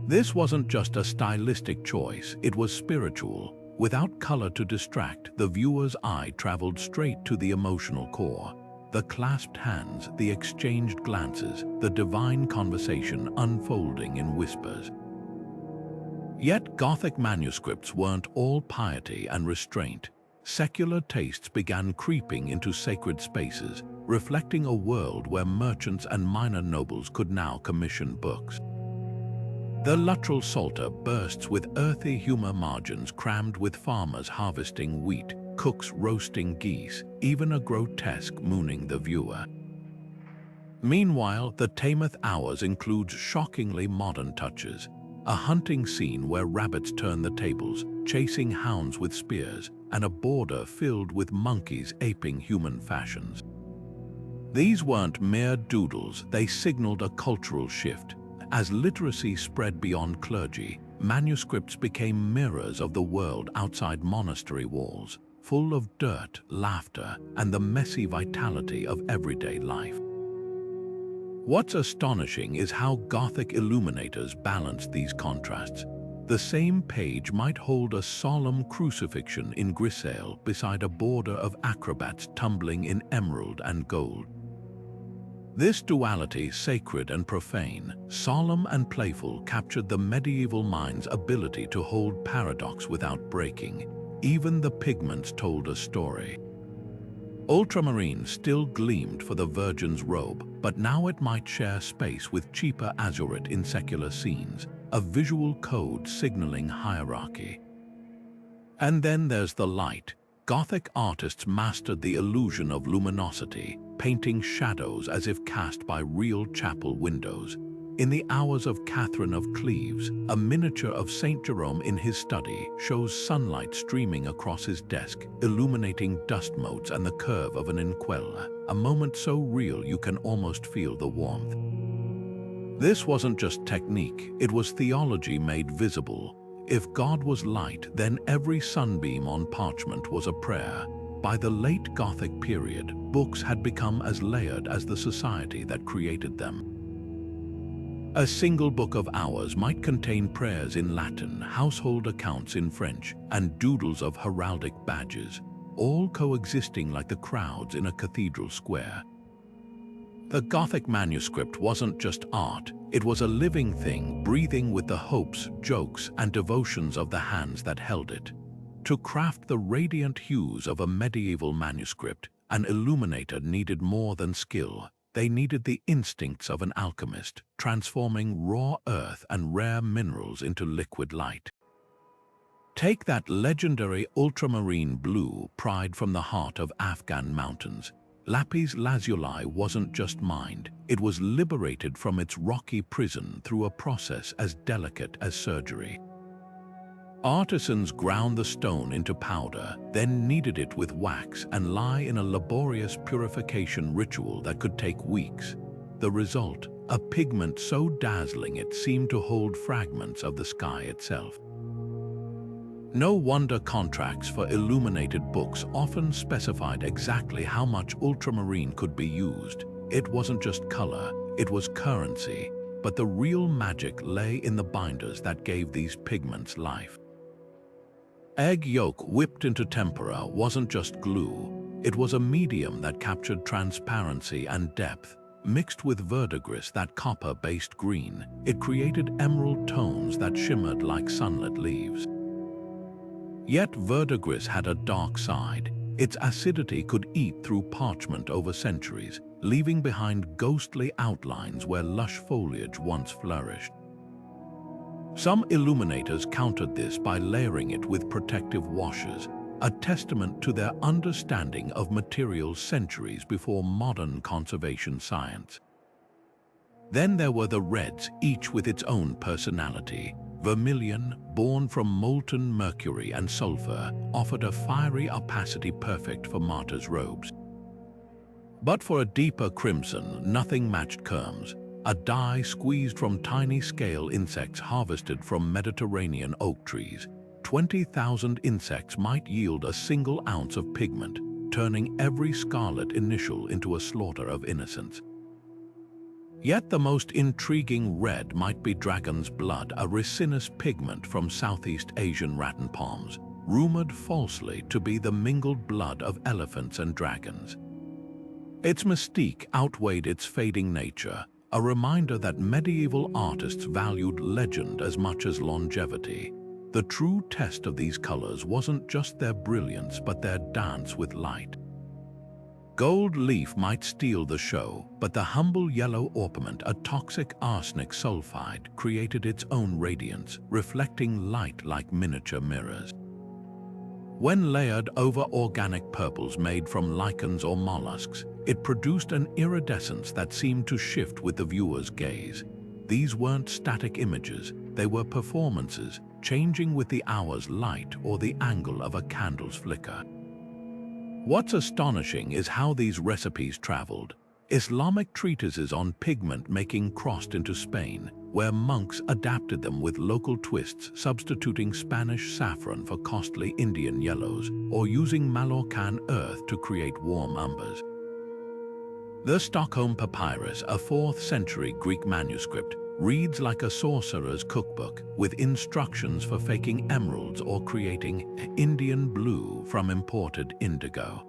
This wasn't just a stylistic choice, it was spiritual. Without color to distract, the viewer's eye traveled straight to the emotional core. The clasped hands, the exchanged glances, the divine conversation unfolding in whispers. Yet Gothic manuscripts weren't all piety and restraint. Secular tastes began creeping into sacred spaces, reflecting a world where merchants and minor nobles could now commission books. The Luttrell Psalter bursts with earthy humor margins crammed with farmers harvesting wheat, cooks roasting geese, even a grotesque mooning the viewer. Meanwhile, the Tameth Hours includes shockingly modern touches. A hunting scene where rabbits turn the tables, chasing hounds with spears, and a border filled with monkeys aping human fashions. These weren't mere doodles, they signaled a cultural shift. As literacy spread beyond clergy, manuscripts became mirrors of the world outside monastery walls, full of dirt, laughter, and the messy vitality of everyday life. What's astonishing is how Gothic illuminators balanced these contrasts. The same page might hold a solemn crucifixion in griselle beside a border of acrobats tumbling in emerald and gold. This duality, sacred and profane, solemn and playful, captured the medieval mind's ability to hold paradox without breaking. Even the pigments told a story. Ultramarine still gleamed for the Virgin's robe, but now it might share space with cheaper azurite in secular scenes, a visual code signaling hierarchy. And then there's the light. Gothic artists mastered the illusion of luminosity, painting shadows as if cast by real chapel windows. In the Hours of Catherine of Cleves, a miniature of Saint Jerome in his study shows sunlight streaming across his desk, illuminating dust motes and the curve of an inkwell, a moment so real you can almost feel the warmth. This wasn't just technique, it was theology made visible. If God was light, then every sunbeam on parchment was a prayer. By the late Gothic period, books had become as layered as the society that created them. A single book of hours might contain prayers in Latin, household accounts in French, and doodles of heraldic badges, all coexisting like the crowds in a cathedral square. The Gothic manuscript wasn't just art, it was a living thing, breathing with the hopes, jokes, and devotions of the hands that held it. To craft the radiant hues of a medieval manuscript, an illuminator needed more than skill. They needed the instincts of an alchemist, transforming raw earth and rare minerals into liquid light. Take that legendary ultramarine blue pried from the heart of Afghan mountains. Lapis lazuli wasn't just mined, it was liberated from its rocky prison through a process as delicate as surgery. Artisans ground the stone into powder, then kneaded it with wax and lye in a laborious purification ritual that could take weeks. The result, a pigment so dazzling it seemed to hold fragments of the sky itself. No wonder contracts for illuminated books often specified exactly how much ultramarine could be used. It wasn't just color, it was currency, but the real magic lay in the binders that gave these pigments life. Egg yolk whipped into tempera wasn't just glue, it was a medium that captured transparency and depth. Mixed with verdigris, that copper-based green, it created emerald tones that shimmered like sunlit leaves. Yet verdigris had a dark side. Its acidity could eat through parchment over centuries, leaving behind ghostly outlines where lush foliage once flourished. Some illuminators countered this by layering it with protective washes, a testament to their understanding of materials centuries before modern conservation science. Then there were the reds, each with its own personality. Vermilion, born from molten mercury and sulfur, offered a fiery opacity perfect for martyrs' robes. But for a deeper crimson, nothing matched kermes, a dye squeezed from tiny scale insects harvested from Mediterranean oak trees. 20,000 insects might yield a single ounce of pigment, turning every scarlet initial into a slaughter of innocence. Yet the most intriguing red might be dragon's blood, a resinous pigment from Southeast Asian rattan palms, rumored falsely to be the mingled blood of elephants and dragons. Its mystique outweighed its fading nature, a reminder that medieval artists valued legend as much as longevity. The true test of these colors wasn't just their brilliance, but their dance with light. Gold leaf might steal the show, but the humble yellow orpiment, a toxic arsenic sulfide, created its own radiance, reflecting light like miniature mirrors. When layered over organic purples made from lichens or mollusks, it produced an iridescence that seemed to shift with the viewer's gaze. These weren't static images, they were performances, changing with the hour's light or the angle of a candle's flicker. What's astonishing is how these recipes traveled. Islamic treatises on pigment making crossed into Spain, where monks adapted them with local twists, substituting Spanish saffron for costly Indian yellows, or using Mallorcan earth to create warm umbers. The Stockholm Papyrus, a 4th century Greek manuscript, reads like a sorcerer's cookbook, with instructions for faking emeralds or creating Indian blue from imported indigo.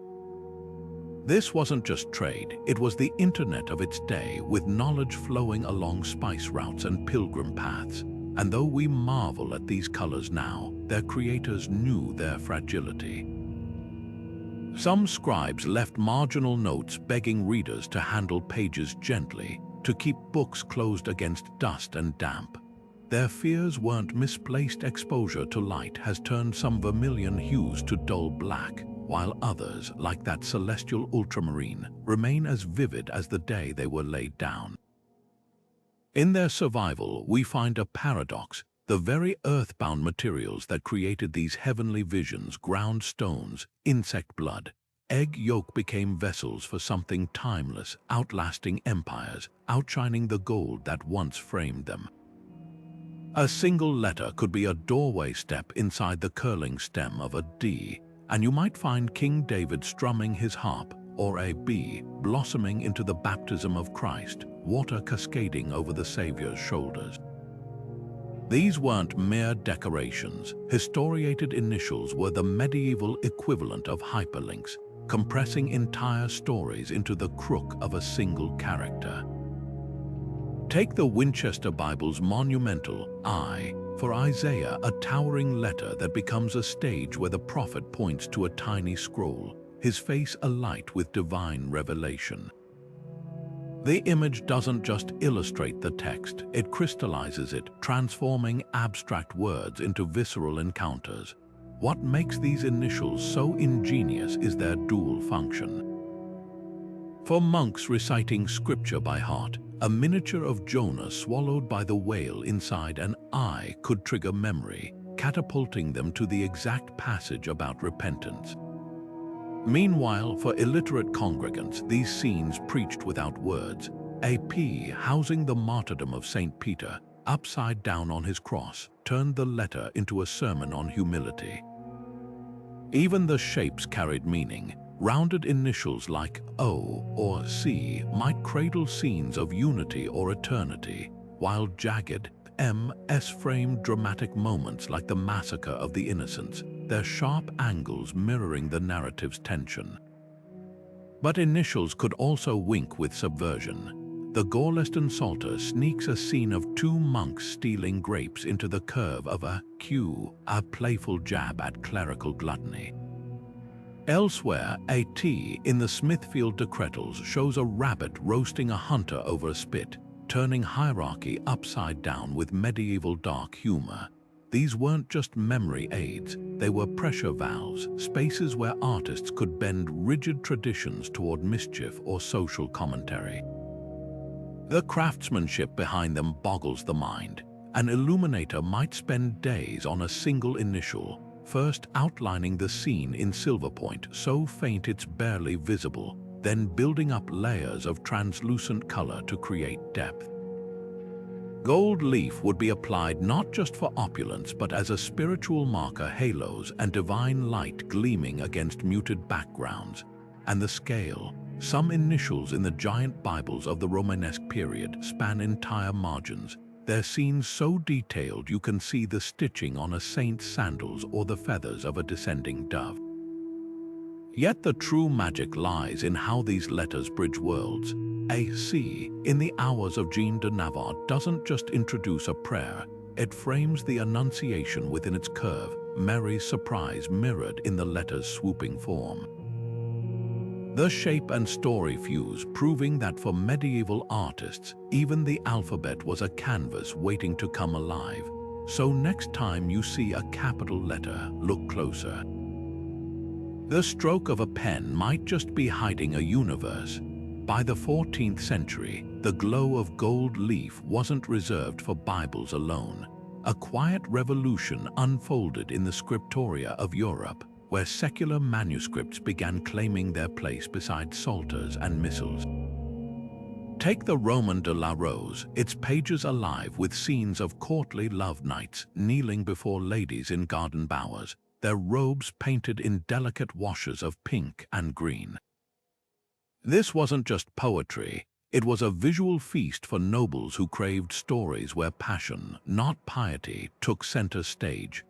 This wasn't just trade, it was the internet of its day, with knowledge flowing along spice routes and pilgrim paths. And though we marvel at these colors now, their creators knew their fragility. Some scribes left marginal notes begging readers to handle pages gently, to keep books closed against dust and damp. Their fears weren't misplaced. Exposure to light has turned some vermilion hues to dull black, while others, like that celestial ultramarine, remain as vivid as the day they were laid down. In their survival, we find a paradox. The very earthbound materials that created these heavenly visions, ground stones, insect blood, egg yolk, became vessels for something timeless, outlasting empires, outshining the gold that once framed them. A single letter could be a doorway step inside the curling stem of a D, and you might find King David strumming his harp, or a B blossoming into the baptism of Christ, water cascading over the Savior's shoulders. These weren't mere decorations. Historiated initials were the medieval equivalent of hyperlinks, compressing entire stories into the crook of a single character. Take the Winchester Bible's monumental I for Isaiah, a towering letter that becomes a stage where the prophet points to a tiny scroll, his face alight with divine revelation. The image doesn't just illustrate the text, it crystallizes it, transforming abstract words into visceral encounters. What makes these initials so ingenious is their dual function. For monks reciting scripture by heart, a miniature of Jonah swallowed by the whale inside an eye could trigger memory, catapulting them to the exact passage about repentance. Meanwhile, for illiterate congregants, these scenes preached without words, a P housing the martyrdom of St. Peter, upside down on his cross, turned the letter into a sermon on humility. Even the shapes carried meaning. Rounded initials like O or C might cradle scenes of unity or eternity, while jagged MS framed dramatic moments like the massacre of the innocents, their sharp angles mirroring the narrative's tension. But initials could also wink with subversion. The Gorleston Psalter sneaks a scene of two monks stealing grapes into the curve of a Q, a playful jab at clerical gluttony. Elsewhere, a T in the Smithfield Decretals shows a rabbit roasting a hunter over a spit, turning hierarchy upside down with medieval dark humor. These weren't just memory aids, they were pressure valves, spaces where artists could bend rigid traditions toward mischief or social commentary. The craftsmanship behind them boggles the mind. An illuminator might spend days on a single initial, first outlining the scene in silver point so faint it's barely visible, then building up layers of translucent color to create depth. Gold leaf would be applied not just for opulence but as a spiritual marker, halos and divine light gleaming against muted backgrounds. And the scale, some initials in the giant Bibles of the Romanesque period span entire margins, their scenes so detailed you can see the stitching on a saint's sandals or the feathers of a descending dove. Yet the true magic lies in how these letters bridge worlds. A C in the Hours of Jean de Navarre doesn't just introduce a prayer, it frames the Annunciation within its curve, Mary's surprise mirrored in the letter's swooping form. The shape and story fuse, proving that for medieval artists, even the alphabet was a canvas waiting to come alive. So next time you see a capital letter, look closer. The stroke of a pen might just be hiding a universe. By the 14th century, the glow of gold leaf wasn't reserved for Bibles alone. A quiet revolution unfolded in the scriptoria of Europe, where secular manuscripts began claiming their place beside psalters and missals. Take the Roman de la Rose, its pages alive with scenes of courtly love knights kneeling before ladies in garden bowers, their robes painted in delicate washes of pink and green. This wasn't just poetry, it was a visual feast for nobles who craved stories where passion, not piety, took center stage.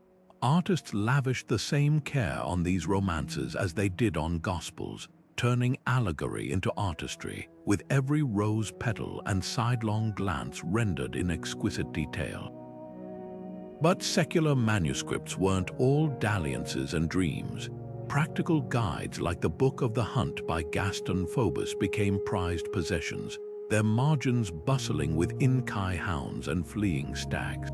Artists lavished the same care on these romances as they did on Gospels, turning allegory into artistry, with every rose petal and sidelong glance rendered in exquisite detail. But secular manuscripts weren't all dalliances and dreams. Practical guides like the Book of the Hunt by Gaston Phobos became prized possessions, their margins bustling with Inkai hounds and fleeing stags.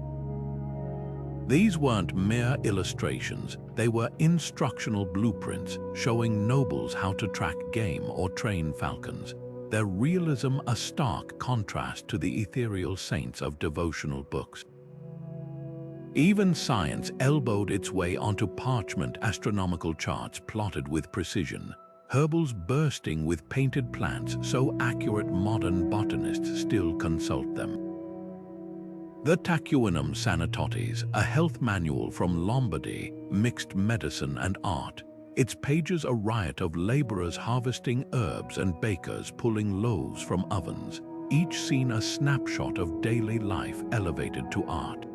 These weren't mere illustrations, they were instructional blueprints showing nobles how to track game or train falcons, their realism a stark contrast to the ethereal saints of devotional books. Even science elbowed its way onto parchment, astronomical charts plotted with precision, herbals bursting with painted plants so accurate modern botanists still consult them. The Tacuinum Sanatotis, a health manual from Lombardy, mixed medicine and art, its pages a riot of laborers harvesting herbs and bakers pulling loaves from ovens, each scene a snapshot of daily life elevated to art.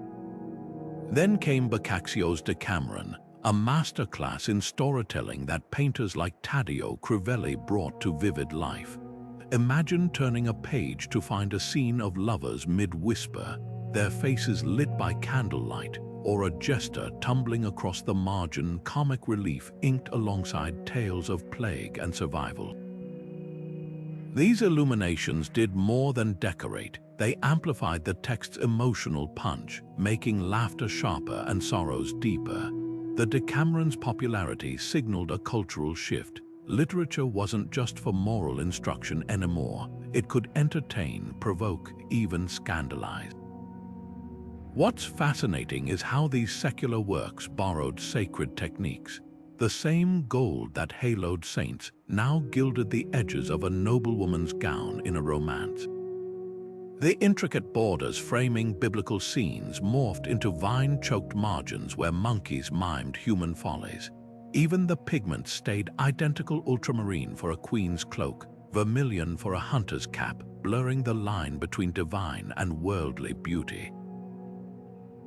Then came Boccaccio's Decameron, a masterclass in storytelling that painters like Taddeo Crivelli brought to vivid life. Imagine turning a page to find a scene of lovers mid-whisper, their faces lit by candlelight, or a jester tumbling across the margin, comic relief inked alongside tales of plague and survival. These illuminations did more than decorate. They amplified the text's emotional punch, making laughter sharper and sorrows deeper. The Decameron's popularity signaled a cultural shift. Literature wasn't just for moral instruction anymore. It could entertain, provoke, even scandalize. What's fascinating is how these secular works borrowed sacred techniques. The same gold that haloed saints now gilded the edges of a noblewoman's gown in a romance. The intricate borders framing biblical scenes morphed into vine-choked margins where monkeys mimed human follies. Even the pigments stayed identical: ultramarine for a queen's cloak, vermilion for a hunter's cap, blurring the line between divine and worldly beauty.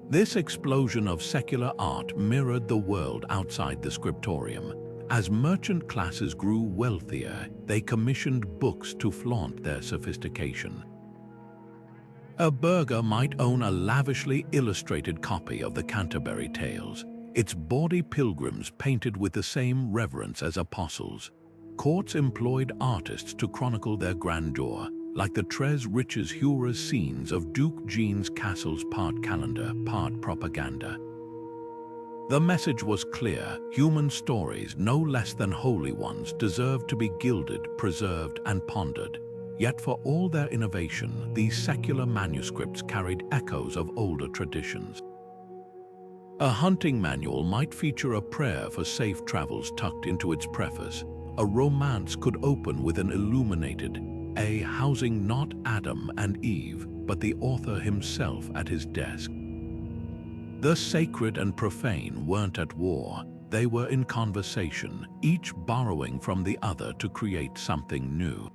This explosion of secular art mirrored the world outside the scriptorium. As merchant classes grew wealthier, they commissioned books to flaunt their sophistication. A burgher might own a lavishly illustrated copy of the Canterbury Tales, its bawdy pilgrims painted with the same reverence as apostles. Courts employed artists to chronicle their grandeur, like the Très Riches Heures scenes of Duke Jean's castle's part calendar, part propaganda. The message was clear: human stories, no less than holy ones, deserved to be gilded, preserved, and pondered. Yet for all their innovation, these secular manuscripts carried echoes of older traditions. A hunting manual might feature a prayer for safe travels tucked into its preface. A romance could open with an illuminated, a housing not Adam and Eve, but the author himself at his desk. The sacred and profane weren't at war. They were in conversation, each borrowing from the other to create something new.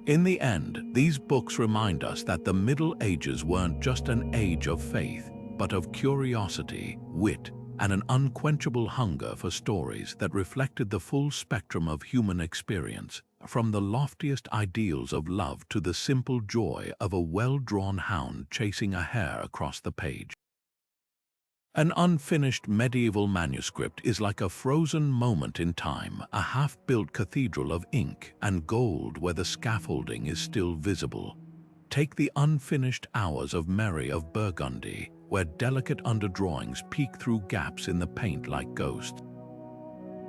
In the end, these books remind us that the Middle Ages weren't just an age of faith, but of curiosity, wit, and an unquenchable hunger for stories that reflected the full spectrum of human experience, from the loftiest ideals of love to the simple joy of a well-drawn hound chasing a hare across the page. An unfinished medieval manuscript is like a frozen moment in time, a half-built cathedral of ink and gold where the scaffolding is still visible. Take the unfinished hours of Mary of Burgundy, where delicate underdrawings peek through gaps in the paint like ghosts.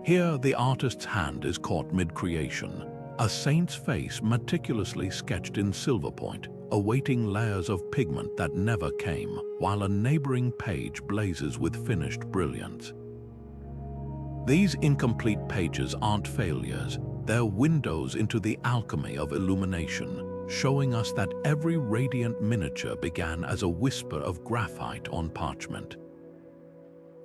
Here, the artist's hand is caught mid-creation, a saint's face meticulously sketched in silver point, awaiting layers of pigment that never came, while a neighboring page blazes with finished brilliance. These incomplete pages aren't failures, they're windows into the alchemy of illumination, showing us that every radiant miniature began as a whisper of graphite on parchment.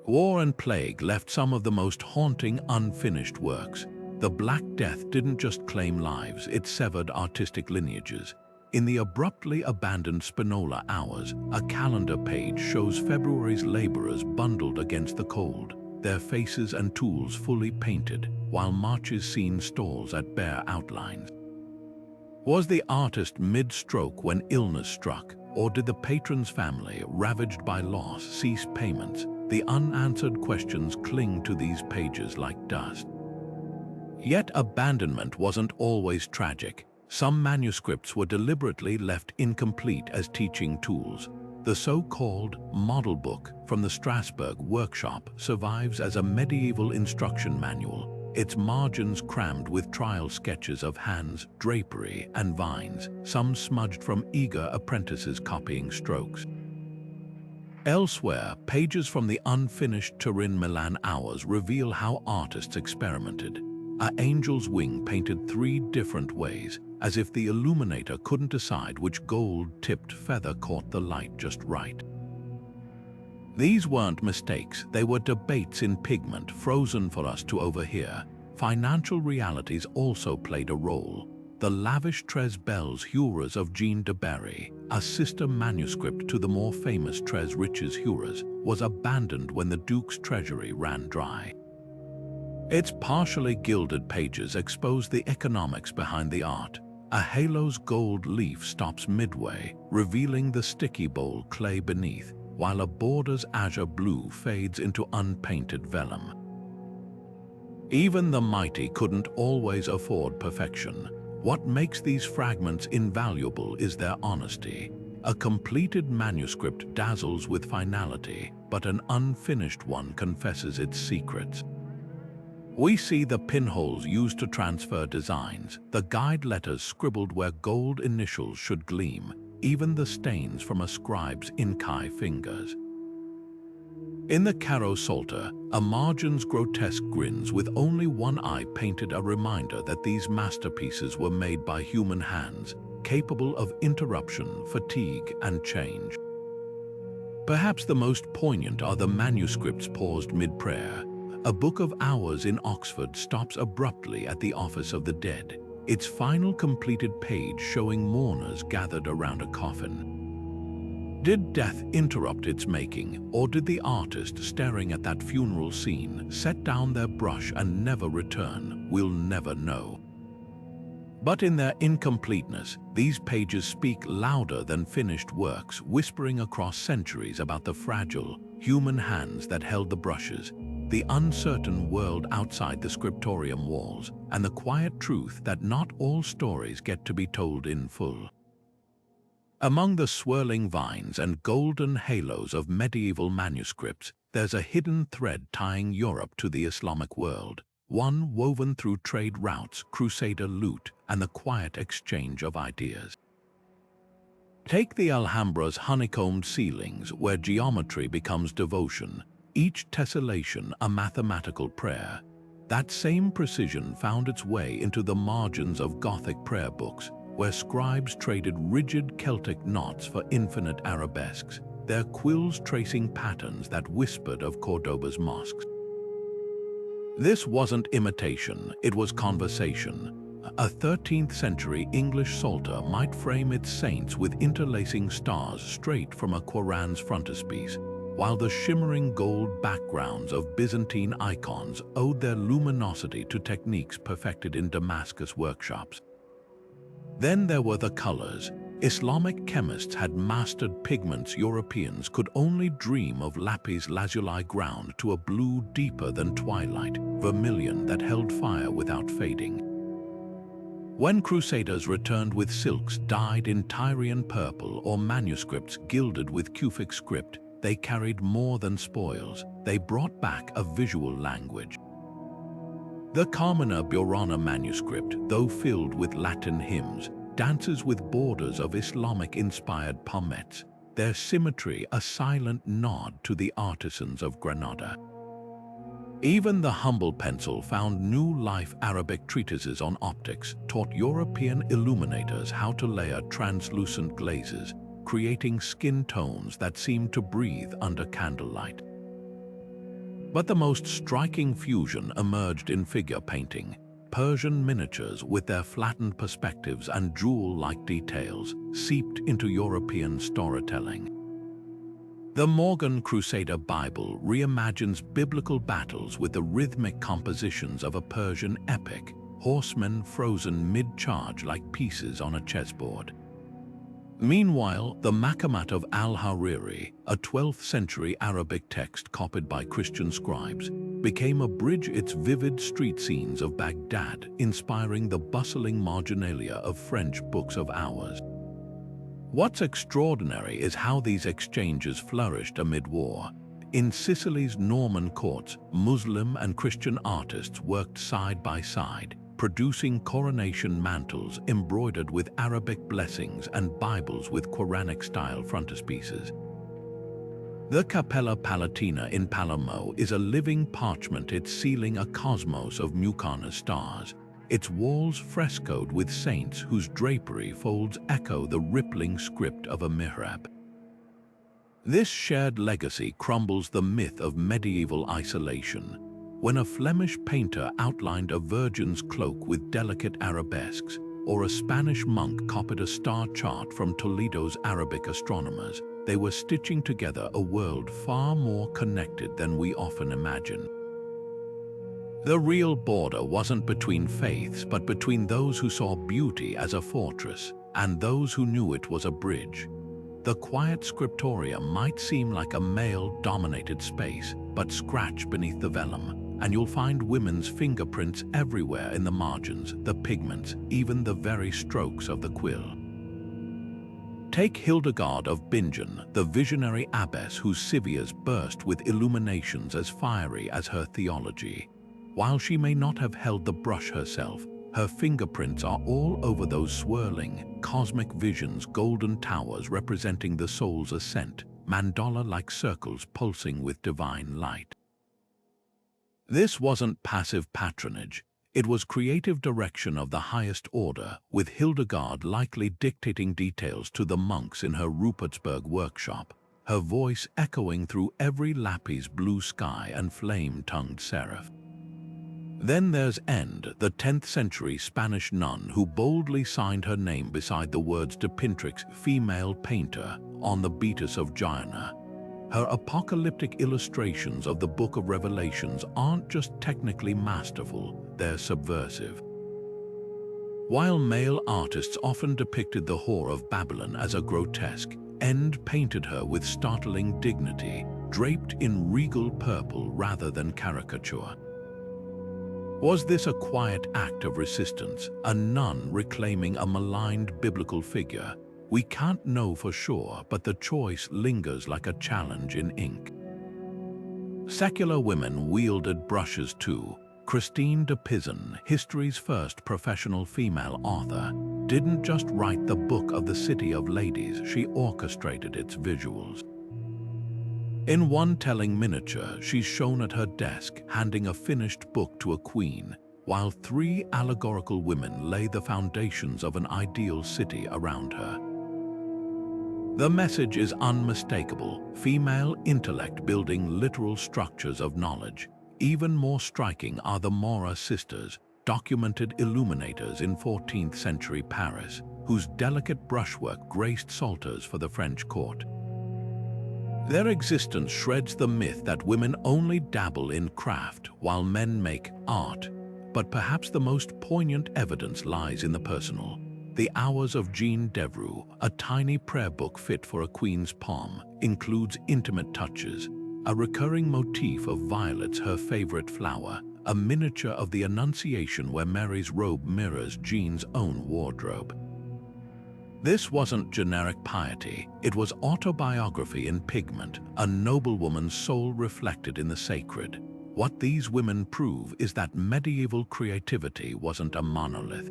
War and plague left some of the most haunting unfinished works. The Black Death didn't just claim lives, it severed artistic lineages. In the abruptly abandoned Spinola Hours, a calendar page shows February's laborers bundled against the cold, their faces and tools fully painted, while March's scene stalls at bare outlines. Was the artist mid-stroke when illness struck, or did the patron's family, ravaged by loss, cease payments? The unanswered questions cling to these pages like dust. Yet abandonment wasn't always tragic. Some manuscripts were deliberately left incomplete as teaching tools. The so-called model book from the Strasbourg workshop survives as a medieval instruction manual, its margins crammed with trial sketches of hands, drapery, and vines, some smudged from eager apprentices copying strokes. Elsewhere, pages from the unfinished Turin-Milan Hours reveal how artists experimented. An angel's wing painted 3 different ways, as if the illuminator couldn't decide which gold-tipped feather caught the light just right. These weren't mistakes, they were debates in pigment frozen for us to overhear. Financial realities also played a role. The lavish Très Riches of Jean de Berry, a sister manuscript to the more famous Très Riches Heures, was abandoned when the Duke's treasury ran dry. Its partially gilded pages exposed the economics behind the art. a halo's gold leaf stops midway, revealing the sticky bowl clay beneath, while a border's azure blue fades into unpainted vellum. Even the mighty couldn't always afford perfection. What makes these fragments invaluable is their honesty. A completed manuscript dazzles with finality, but an unfinished one confesses its secrets. We see the pinholes used to transfer designs, the guide letters scribbled where gold initials should gleam, even the stains from a scribe's inkai fingers. In the Caro Psalter, a margin's grotesque grins with only one eye painted a reminder that these masterpieces were made by human hands, capable of interruption, fatigue, and change. Perhaps the most poignant are the manuscripts paused mid-prayer. A Book of Hours in Oxford stops abruptly at the Office of the Dead, its final completed page showing mourners gathered around a coffin. Did death interrupt its making, or did the artist staring at that funeral scene set down their brush and never return? We'll never know. But in their incompleteness, these pages speak louder than finished works, whispering across centuries about the fragile, human hands that held the brushes, the uncertain world outside the scriptorium walls, and the quiet truth that not all stories get to be told in full. Among the swirling vines and golden halos of medieval manuscripts, there's a hidden thread tying Europe to the Islamic world, one woven through trade routes, crusader loot, and the quiet exchange of ideas. Take the Alhambra's honeycombed ceilings, where geometry becomes devotion, each tessellation a mathematical prayer. That same precision found its way into the margins of Gothic prayer books, where scribes traded rigid Celtic knots for infinite arabesques, their quills tracing patterns that whispered of Cordoba's mosques. This wasn't imitation, it was conversation. A 13th century English psalter might frame its saints with interlacing stars straight from a Quran's frontispiece, while the shimmering gold backgrounds of Byzantine icons owed their luminosity to techniques perfected in Damascus workshops. Then there were the colors. Islamic chemists had mastered pigments Europeans could only dream of: lapis lazuli ground to a blue deeper than twilight, vermilion that held fire without fading. When crusaders returned with silks dyed in Tyrian purple or manuscripts gilded with Kufic script, they carried more than spoils. They brought back a visual language. The Carmina Burana manuscript, though filled with Latin hymns, dances with borders of Islamic-inspired pomettes, their symmetry a silent nod to the artisans of Granada. Even the humble pencil found new life. Arabic treatises on optics taught European illuminators how to layer translucent glazes, creating skin tones that seemed to breathe under candlelight. But the most striking fusion emerged in figure painting. Persian miniatures with their flattened perspectives and jewel-like details seeped into European storytelling. The Morgan Crusader Bible reimagines biblical battles with the rhythmic compositions of a Persian epic, horsemen frozen mid-charge like pieces on a chessboard. Meanwhile, the Makamat of al-Hariri, a 12th century Arabic text copied by Christian scribes, became a bridge its vivid street scenes of Baghdad, inspiring the bustling marginalia of French books of hours. What's extraordinary is how these exchanges flourished amid war. In Sicily's Norman courts, Muslim and Christian artists worked side by side, producing coronation mantles embroidered with Arabic blessings and Bibles with Quranic-style frontispieces. The Cappella Palatina in Palermo is a living parchment, its ceiling a cosmos of Mucana's stars, its walls frescoed with saints whose drapery folds echo the rippling script of a mihrab. This shared legacy crumbles the myth of medieval isolation. When a Flemish painter outlined a virgin's cloak with delicate arabesques, or a Spanish monk copied a star chart from Toledo's Arabic astronomers, they were stitching together a world far more connected than we often imagine. The real border wasn't between faiths, but between those who saw beauty as a fortress and those who knew it was a bridge. The quiet scriptorium might seem like a male-dominated space, but scratch beneath the vellum, and you'll find women's fingerprints everywhere in the margins, the pigments, even the very strokes of the quill. Take Hildegard of Bingen, the visionary abbess whose civiers burst with illuminations as fiery as her theology. While she may not have held the brush herself, her fingerprints are all over those swirling, cosmic visions, golden towers representing the soul's ascent, mandala-like circles pulsing with divine light. This wasn't passive patronage. It was creative direction of the highest order, with Hildegard likely dictating details to the monks in her Rupertsberg workshop, her voice echoing through every lapis blue sky and flame-tongued seraph. Then there's End, the 10th century Spanish nun who boldly signed her name beside the words de Pintrix, female painter, on the Beatus of Giona. Her apocalyptic illustrations of the Book of Revelations aren't just technically masterful, they're subversive. While male artists often depicted the whore of Babylon as a grotesque, End painted her with startling dignity, draped in regal purple rather than caricature. Was this a quiet act of resistance, a nun reclaiming a maligned biblical figure? We can't know for sure, but the choice lingers like a challenge in ink. Secular women wielded brushes too. Christine de Pizan, history's first professional female author, didn't just write the Book of the City of Ladies, she orchestrated its visuals. In one telling miniature, she's shown at her desk, handing a finished book to a queen, while 3 allegorical women lay the foundations of an ideal city around her. The message is unmistakable: female intellect building literal structures of knowledge. Even more striking are the Mora sisters, documented illuminators in 14th century Paris, whose delicate brushwork graced psalters for the French court. Their existence shreds the myth that women only dabble in craft while men make art, but perhaps the most poignant evidence lies in the personal. The Hours of Jean Devereux, a tiny prayer book fit for a queen's palm, includes intimate touches, a recurring motif of violets, her favorite flower, a miniature of the Annunciation where Mary's robe mirrors Jean's own wardrobe. This wasn't generic piety, it was autobiography in pigment, a noblewoman's soul reflected in the sacred. What these women prove is that medieval creativity wasn't a monolith.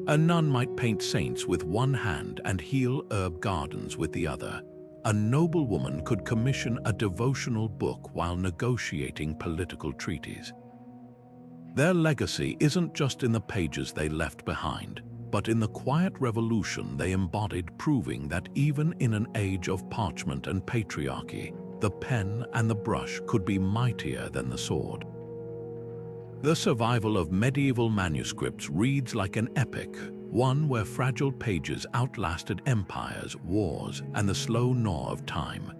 A nun might paint saints with one hand and heal herb gardens with the other. A noblewoman could commission a devotional book while negotiating political treaties. Their legacy isn't just in the pages they left behind, but in the quiet revolution they embodied, proving that even in an age of parchment and patriarchy, the pen and the brush could be mightier than the sword. The survival of medieval manuscripts reads like an epic, one where fragile pages outlasted empires, wars, and the slow gnaw of time.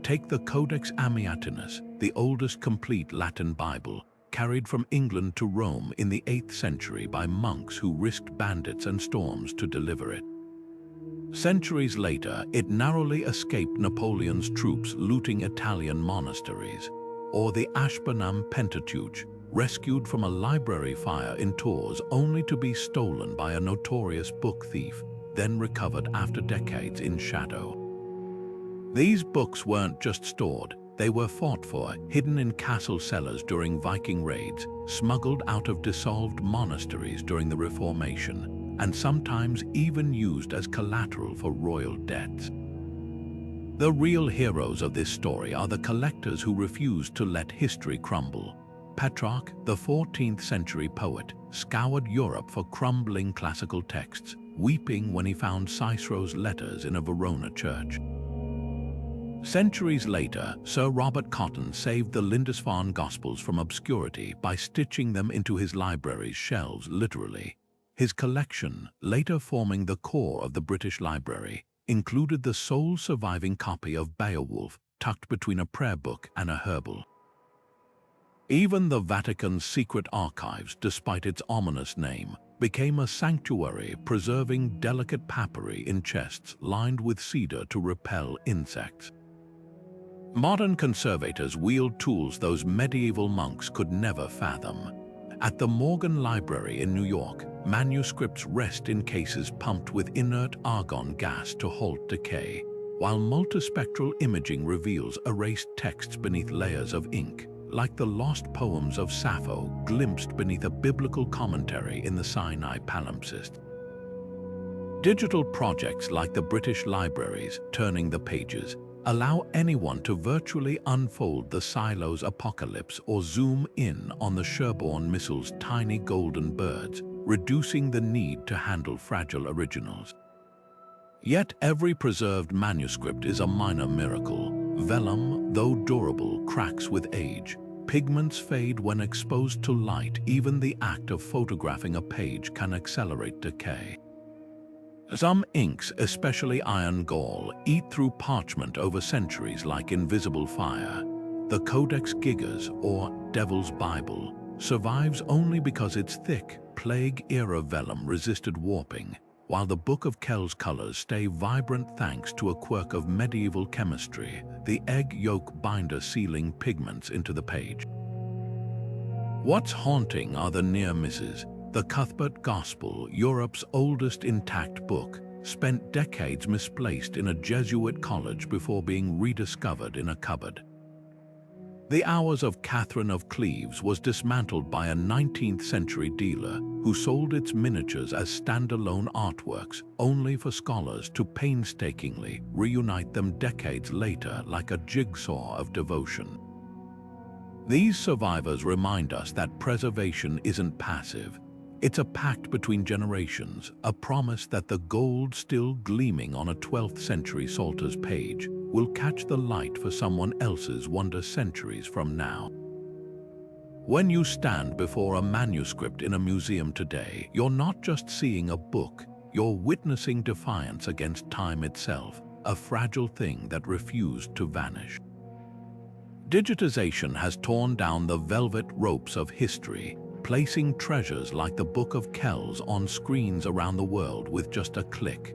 Take the Codex Amiatinus, the oldest complete Latin Bible, carried from England to Rome in the 8th century by monks who risked bandits and storms to deliver it. Centuries later, it narrowly escaped Napoleon's troops looting Italian monasteries, or the Ashburnham Pentateuch, rescued from a library fire in Tours only to be stolen by a notorious book thief, then recovered after decades in shadow. These books weren't just stored, they were fought for, hidden in castle cellars during Viking raids, smuggled out of dissolved monasteries during the Reformation, and sometimes even used as collateral for royal debts. The real heroes of this story are the collectors who refused to let history crumble. Petrarch, the 14th century poet, scoured Europe for crumbling classical texts, weeping when he found Cicero's letters in a Verona church. Centuries later, Sir Robert Cotton saved the Lindisfarne Gospels from obscurity by stitching them into his library's shelves literally. His collection, later forming the core of the British Library, included the sole surviving copy of Beowulf tucked between a prayer book and a herbal. Even the Vatican's secret archives, despite its ominous name, became a sanctuary preserving delicate papyri in chests lined with cedar to repel insects. Modern conservators wield tools those medieval monks could never fathom. At the Morgan Library in New York, manuscripts rest in cases pumped with inert argon gas to halt decay, while multispectral imaging reveals erased texts beneath layers of ink, like the lost poems of Sappho glimpsed beneath a biblical commentary in the Sinai palimpsest. Digital projects like the British Library's Turning the Pages allow anyone to virtually unfold the Silo's apocalypse or zoom in on the Sherborne Missile's tiny golden birds, reducing the need to handle fragile originals. Yet every preserved manuscript is a minor miracle. Vellum, though durable, cracks with age. Pigments fade when exposed to light. Even the act of photographing a page can accelerate decay. Some inks, especially iron gall, eat through parchment over centuries like invisible fire. The Codex Gigas, or Devil's Bible, survives only because its thick, plague-era vellum resisted warping, while the Book of Kells colors stay vibrant thanks to a quirk of medieval chemistry, the egg yolk binder sealing pigments into the page. What's haunting are the near misses. The Cuthbert Gospel, Europe's oldest intact book, spent decades misplaced in a Jesuit college before being rediscovered in a cupboard. The Hours of Catherine of Cleves was dismantled by a 19th century dealer who sold its miniatures as standalone artworks, only for scholars to painstakingly reunite them decades later like a jigsaw of devotion. These survivors remind us that preservation isn't passive. It's a pact between generations, a promise that the gold still gleaming on a 12th century Psalter's page will catch the light for someone else's wonder centuries from now. When you stand before a manuscript in a museum today, you're not just seeing a book, you're witnessing defiance against time itself, a fragile thing that refused to vanish. Digitization has torn down the velvet ropes of history, placing treasures like the Book of Kells on screens around the world with just a click.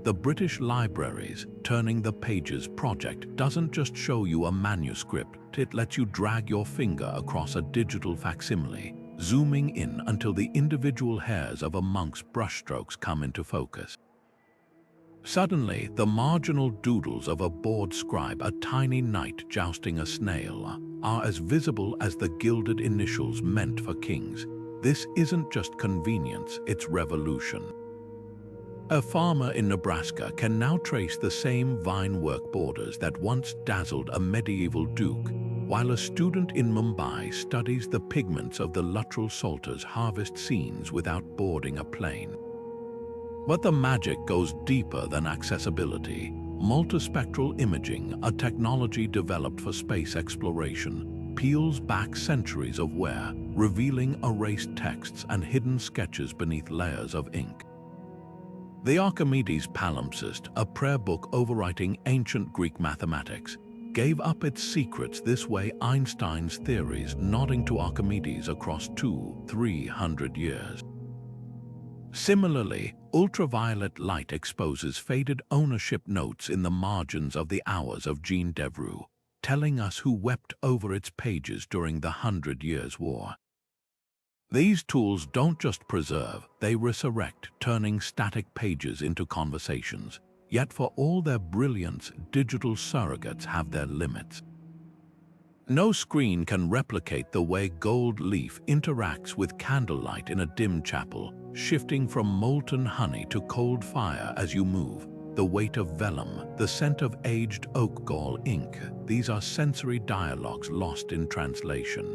The British Library's Turning the Pages project doesn't just show you a manuscript, it lets you drag your finger across a digital facsimile, zooming in until the individual hairs of a monk's brushstrokes come into focus. Suddenly, the marginal doodles of a bored scribe, a tiny knight jousting a snail, are as visible as the gilded initials meant for kings. This isn't just convenience, it's revolution. A farmer in Nebraska can now trace the same vine-work borders that once dazzled a medieval duke, while a student in Mumbai studies the pigments of the Luttrell Psalter's harvest scenes without boarding a plane. But the magic goes deeper than accessibility. Multispectral imaging, a technology developed for space exploration, peels back centuries of wear, revealing erased texts and hidden sketches beneath layers of ink. The Archimedes palimpsest, a prayer book overwriting ancient Greek mathematics, gave up its secrets this way. Einstein's theories nodding to Archimedes across 200-300 years. Similarly, ultraviolet light exposes faded ownership notes in the margins of the Hours of Jean Devereux, telling us who wept over its pages during the 100 Years' War. These tools don't just preserve, they resurrect, turning static pages into conversations. Yet for all their brilliance, digital surrogates have their limits. No screen can replicate the way gold leaf interacts with candlelight in a dim chapel, shifting from molten honey to cold fire as you move. The weight of vellum, the scent of aged oak gall ink, these are sensory dialogues lost in translation.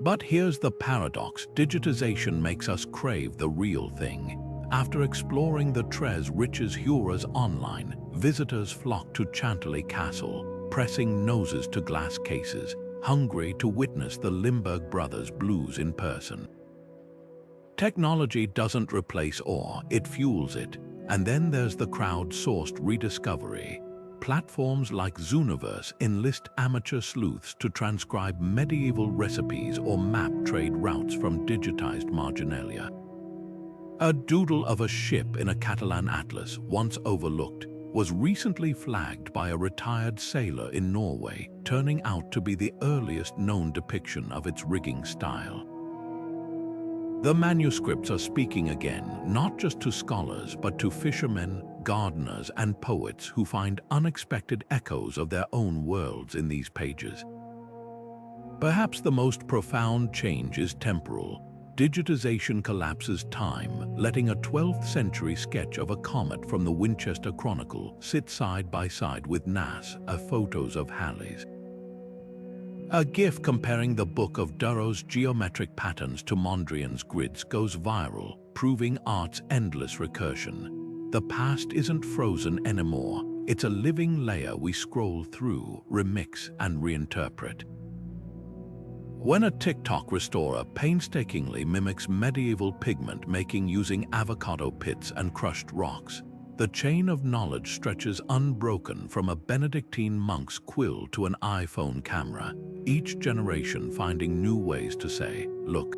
But here's the paradox: digitization makes us crave the real thing. After exploring the Très Riches Heures online, visitors flock to Chantilly Castle, pressing noses to glass cases, hungry to witness the Limburg brothers' blues in person. Technology doesn't replace awe, it fuels it. And then there's the crowdsourced rediscovery. platforms like Zooniverse enlist amateur sleuths to transcribe medieval recipes or map trade routes from digitized marginalia. A doodle of a ship in a Catalan atlas, once overlooked, was recently flagged by a retired sailor in Norway, turning out to be the earliest known depiction of its rigging style. The manuscripts are speaking again, not just to scholars, but to fishermen, gardeners, and poets who find unexpected echoes of their own worlds in these pages. Perhaps the most profound change is temporal. Digitization collapses time, letting a 12th century sketch of a comet from the Winchester Chronicle sit side by side with NASA photos of Halley's. A GIF comparing the Book of Durrow's geometric patterns to Mondrian's grids goes viral, proving art's endless recursion. The past isn't frozen anymore, it's a living layer we scroll through, remix, and reinterpret. When a TikTok restorer painstakingly mimics medieval pigment making using avocado pits and crushed rocks, the chain of knowledge stretches unbroken from a Benedictine monk's quill to an iPhone camera, each generation finding new ways to say, "Look."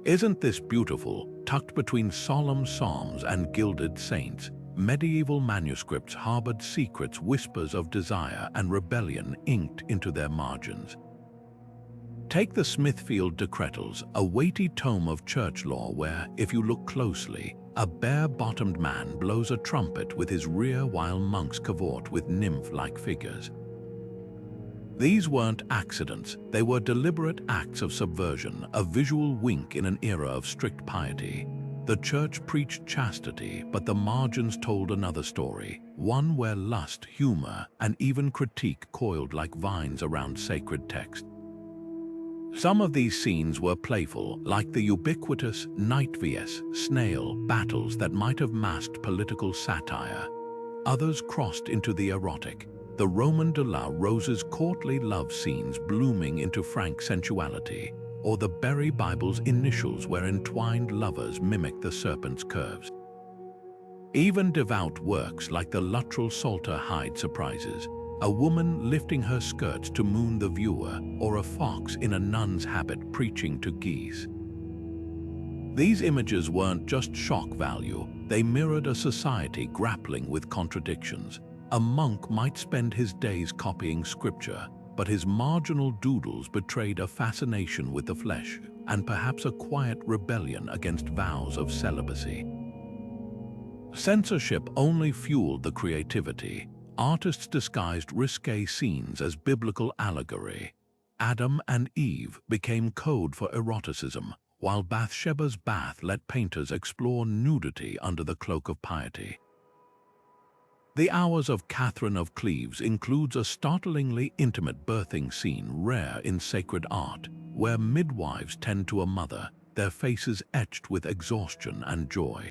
Isn't this beautiful? Tucked between solemn psalms and gilded saints, medieval manuscripts harbored secrets, whispers of desire and rebellion inked into their margins. Take the Smithfield Decretals, a weighty tome of church law where, if you look closely, a bare-bottomed man blows a trumpet with his rear while monks cavort with nymph-like figures. These weren't accidents, they were deliberate acts of subversion, a visual wink in an era of strict piety. The church preached chastity, but the margins told another story, one where lust, humor, and even critique coiled like vines around sacred text. Some of these scenes were playful, like the ubiquitous night vs. snail battles that might have masked political satire. Others crossed into the erotic, the Roman de la Rose's courtly love scenes blooming into frank sensuality, or the Berry Bible's initials where entwined lovers mimic the serpent's curves. Even devout works like the Luttrell Psalter hide surprises, a woman lifting her skirts to moon the viewer, or a fox in a nun's habit preaching to geese. These images weren't just shock value, they mirrored a society grappling with contradictions. A monk might spend his days copying scripture, but his marginal doodles betrayed a fascination with the flesh, and perhaps a quiet rebellion against vows of celibacy. Censorship only fueled the creativity. Artists disguised risque scenes as biblical allegory. Adam and Eve became code for eroticism, while Bathsheba's bath let painters explore nudity under the cloak of piety. The Hours of Catherine of Cleves includes a startlingly intimate birthing scene rare in sacred art, where midwives tend to a mother, their faces etched with exhaustion and joy.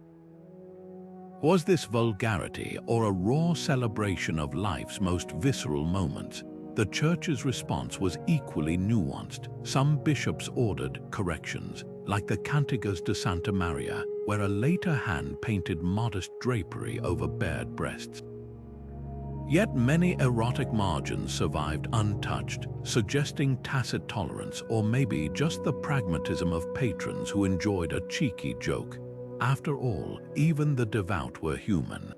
Was this vulgarity or a raw celebration of life's most visceral moments? The Church's response was equally nuanced. Some bishops ordered corrections, like the Cantigas de Santa Maria, where a later hand painted modest drapery over bared breasts. Yet many erotic margins survived untouched, suggesting tacit tolerance or maybe just the pragmatism of patrons who enjoyed a cheeky joke. After all, even the devout were human.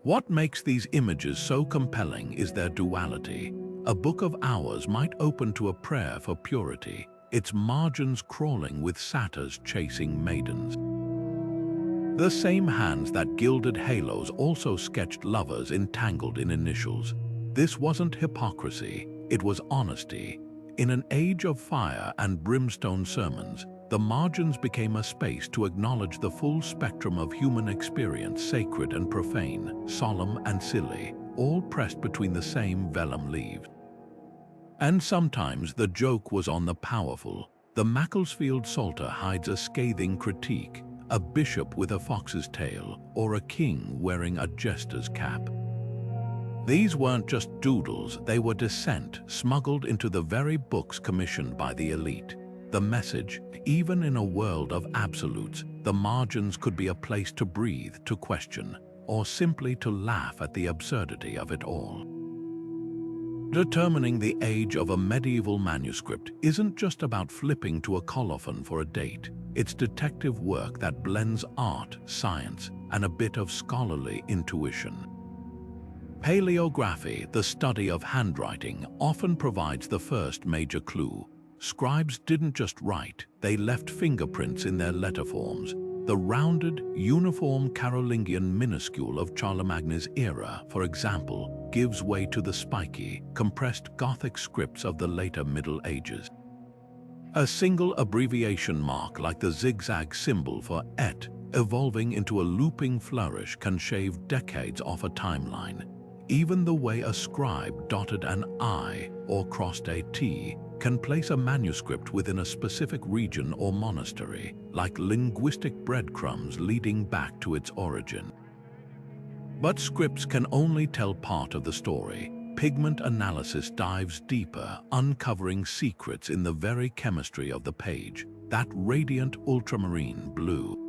What makes these images so compelling is their duality. A Book of Hours might open to a prayer for purity, its margins crawling with satyrs chasing maidens. The same hands that gilded halos also sketched lovers entangled in initials. This wasn't hypocrisy, it was honesty. In an age of fire and brimstone sermons, the margins became a space to acknowledge the full spectrum of human experience, sacred and profane, solemn and silly, all pressed between the same vellum leaves. And sometimes the joke was on the powerful. The Macclesfield Psalter hides a scathing critique, a bishop with a fox's tail, or a king wearing a jester's cap. These weren't just doodles, they were dissent, smuggled into the very books commissioned by the elite. The message, even in a world of absolutes, the margins could be a place to breathe, to question. or simply to laugh at the absurdity of it all. Determining the age of a medieval manuscript isn't just about flipping to a colophon for a date. It's detective work that blends art, science, and a bit of scholarly intuition. Paleography, the study of handwriting, often provides the first major clue. Scribes didn't just write, they left fingerprints in their letterforms. The rounded, uniform Carolingian minuscule of Charlemagne's era, for example, gives way to the spiky, compressed Gothic scripts of the later Middle Ages. A single abbreviation mark like the zigzag symbol for et, evolving into a looping flourish, can shave decades off a timeline. Even the way a scribe dotted an I or crossed a T can place a manuscript within a specific region or monastery, like linguistic breadcrumbs leading back to its origin. But scripts can only tell part of the story. Pigment analysis dives deeper, uncovering secrets in the very chemistry of the page, that radiant ultramarine blue.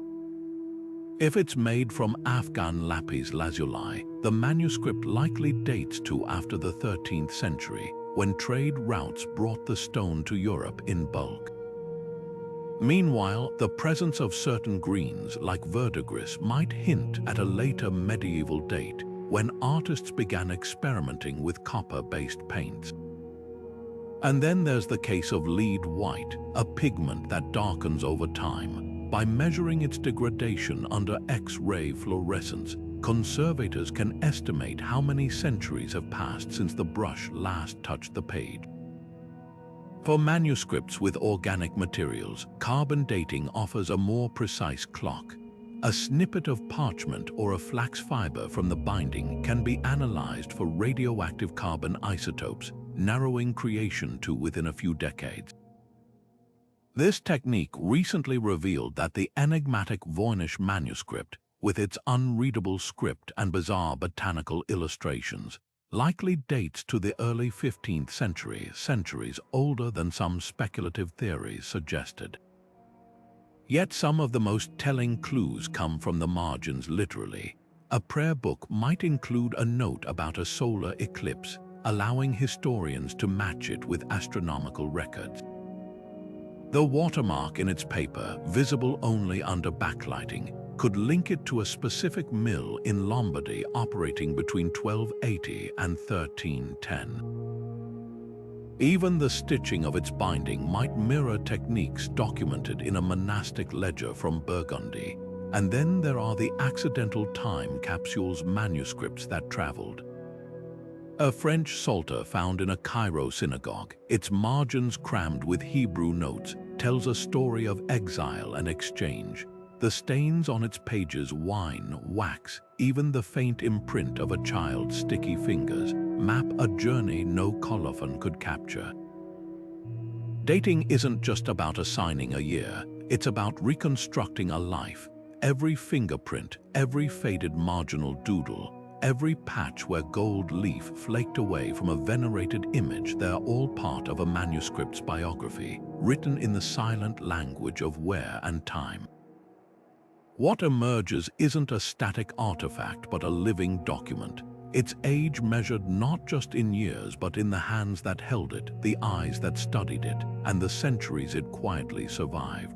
If it's made from Afghan lapis lazuli, the manuscript likely dates to after the 13th century, when trade routes brought the stone to Europe in bulk. Meanwhile, the presence of certain greens like verdigris might hint at a later medieval date, when artists began experimenting with copper-based paints. And then there's the case of lead white, a pigment that darkens over time. By measuring its degradation under X-ray fluorescence, conservators can estimate how many centuries have passed since the brush last touched the page. For manuscripts with organic materials, carbon dating offers a more precise clock. A snippet of parchment or a flax fiber from the binding can be analyzed for radioactive carbon isotopes, narrowing creation to within a few decades. This technique recently revealed that the enigmatic Voynich manuscript, with its unreadable script and bizarre botanical illustrations, likely dates to the early 15th century, centuries older than some speculative theories suggested. Yet some of the most telling clues come from the margins literally. A prayer book might include a note about a solar eclipse, allowing historians to match it with astronomical records. The watermark in its paper, visible only under backlighting, could link it to a specific mill in Lombardy operating between 1280 and 1310. Even the stitching of its binding might mirror techniques documented in a monastic ledger from Burgundy. And then there are the accidental time capsules manuscripts that traveled. A French psalter found in a Cairo synagogue, its margins crammed with Hebrew notes, tells a story of exile and exchange. The stains on its pages wine, wax, even the faint imprint of a child's sticky fingers map a journey no colophon could capture. Dating isn't just about assigning a year, it's about reconstructing a life. Every fingerprint, every faded marginal doodle, every patch where gold leaf flaked away from a venerated image, they're all part of a manuscript's biography, written in the silent language of wear and time. What emerges isn't a static artifact but a living document. Its age measured not just in years but in the hands that held it, the eyes that studied it, and the centuries it quietly survived.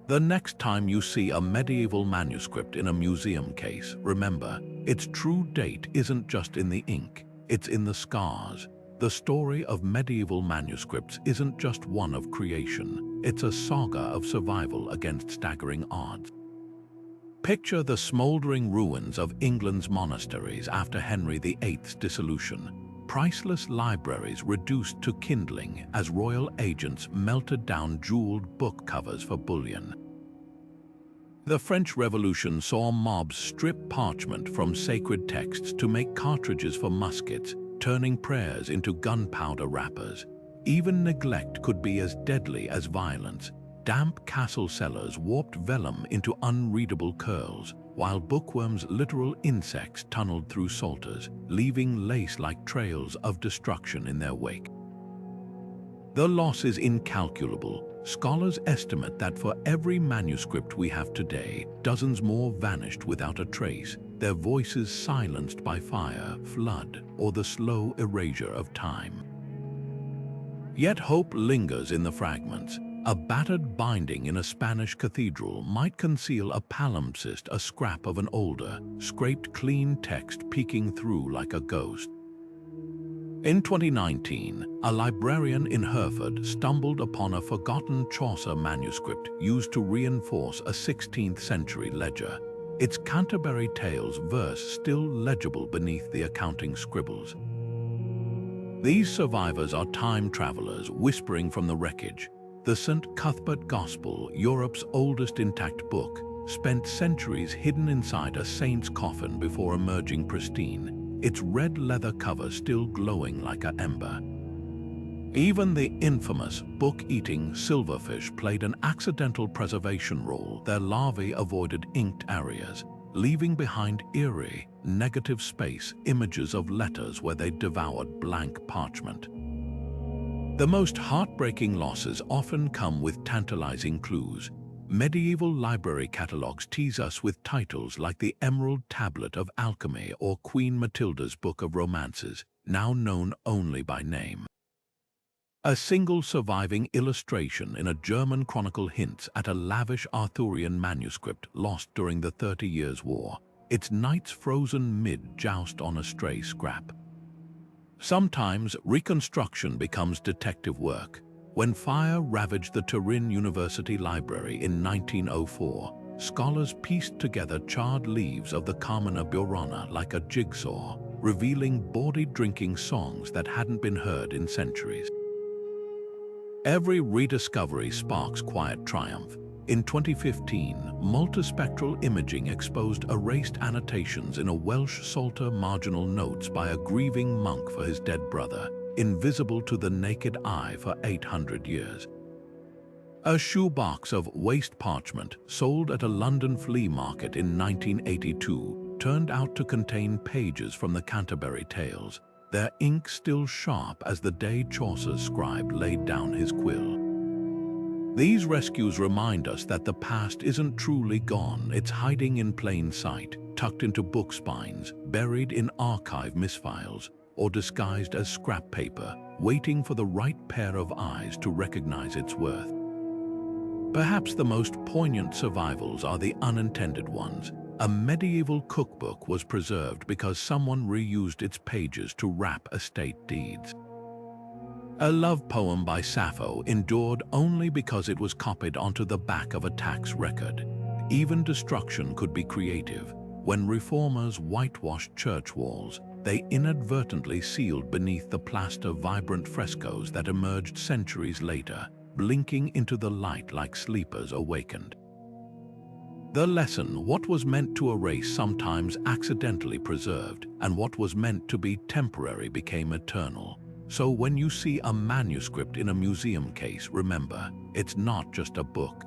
The next time you see a medieval manuscript in a museum case, remember, its true date isn't just in the ink, it's in the scars. The story of medieval manuscripts isn't just one of creation, it's a saga of survival against staggering odds. Picture the smoldering ruins of England's monasteries after Henry VIII's dissolution. Priceless libraries reduced to kindling as royal agents melted down jeweled book covers for bullion. The French Revolution saw mobs strip parchment from sacred texts to make cartridges for muskets, turning prayers into gunpowder wrappers. Even neglect could be as deadly as violence. Damp castle cellars warped vellum into unreadable curls, while bookworms, literal insects, tunneled through psalters, leaving lace-like trails of destruction in their wake. The loss is incalculable. Scholars estimate that for every manuscript we have today, dozens more vanished without a trace. their voices silenced by fire, flood, or the slow erasure of time. Yet hope lingers in the fragments. A battered binding in a Spanish cathedral might conceal a palimpsest, a scrap of an older, scraped clean text peeking through like a ghost. In 2019, a librarian in Hereford stumbled upon a forgotten Chaucer manuscript used to reinforce a 16th century ledger, its Canterbury Tales verse still legible beneath the accounting scribbles. These survivors are time travelers whispering from the wreckage. The St. Cuthbert Gospel, Europe's oldest intact book, spent centuries hidden inside a saint's coffin before emerging pristine, its red leather cover still glowing like an ember. Even the infamous book-eating silverfish played an accidental preservation role. Their larvae avoided inked areas, leaving behind eerie, negative space images of letters where they devoured blank parchment. The most heartbreaking losses often come with tantalizing clues. Medieval library catalogues tease us with titles like the Emerald Tablet of Alchemy or Queen Matilda's Book of Romances, now known only by name. A single surviving illustration in a German chronicle hints at a lavish Arthurian manuscript lost during the 30 Years' War, its knights frozen mid-joust on a stray scrap. Sometimes reconstruction becomes detective work. When fire ravaged the Turin University Library in 1904, scholars pieced together charred leaves of the Carmina Burana like a jigsaw, revealing bawdy drinking songs that hadn't been heard in centuries. Every rediscovery sparks quiet triumph. In 2015, multispectral imaging exposed erased annotations in a Welsh Psalter marginal notes by a grieving monk for his dead brother, invisible to the naked eye for 800 years. A shoebox of waste parchment sold at a London flea market in 1982 turned out to contain pages from the Canterbury Tales, their ink still sharp as the day Chaucer's scribe laid down his quill. These rescues remind us that the past isn't truly gone, it's hiding in plain sight, tucked into book spines, buried in archive misfiles, or disguised as scrap paper, waiting for the right pair of eyes to recognize its worth. Perhaps the most poignant survivals are the unintended ones. A medieval cookbook was preserved because someone reused its pages to wrap estate deeds. A love poem by Sappho endured only because it was copied onto the back of a tax record. Even destruction could be creative. When reformers whitewashed church walls, they inadvertently sealed beneath the plaster vibrant frescoes that emerged centuries later, blinking into the light like sleepers awakened. The lesson: what was meant to erase sometimes accidentally preserved, and what was meant to be temporary became eternal. So when you see a manuscript in a museum case, remember, it's not just a book.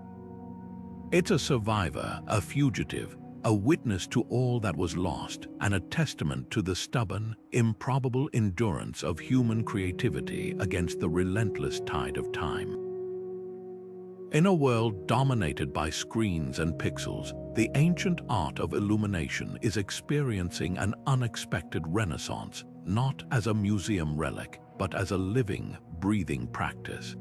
It's a survivor, a fugitive, a witness to all that was lost, and a testament to the stubborn, improbable endurance of human creativity against the relentless tide of time. In a world dominated by screens and pixels, the ancient art of illumination is experiencing an unexpected renaissance, not as a museum relic, but as a living, breathing practice.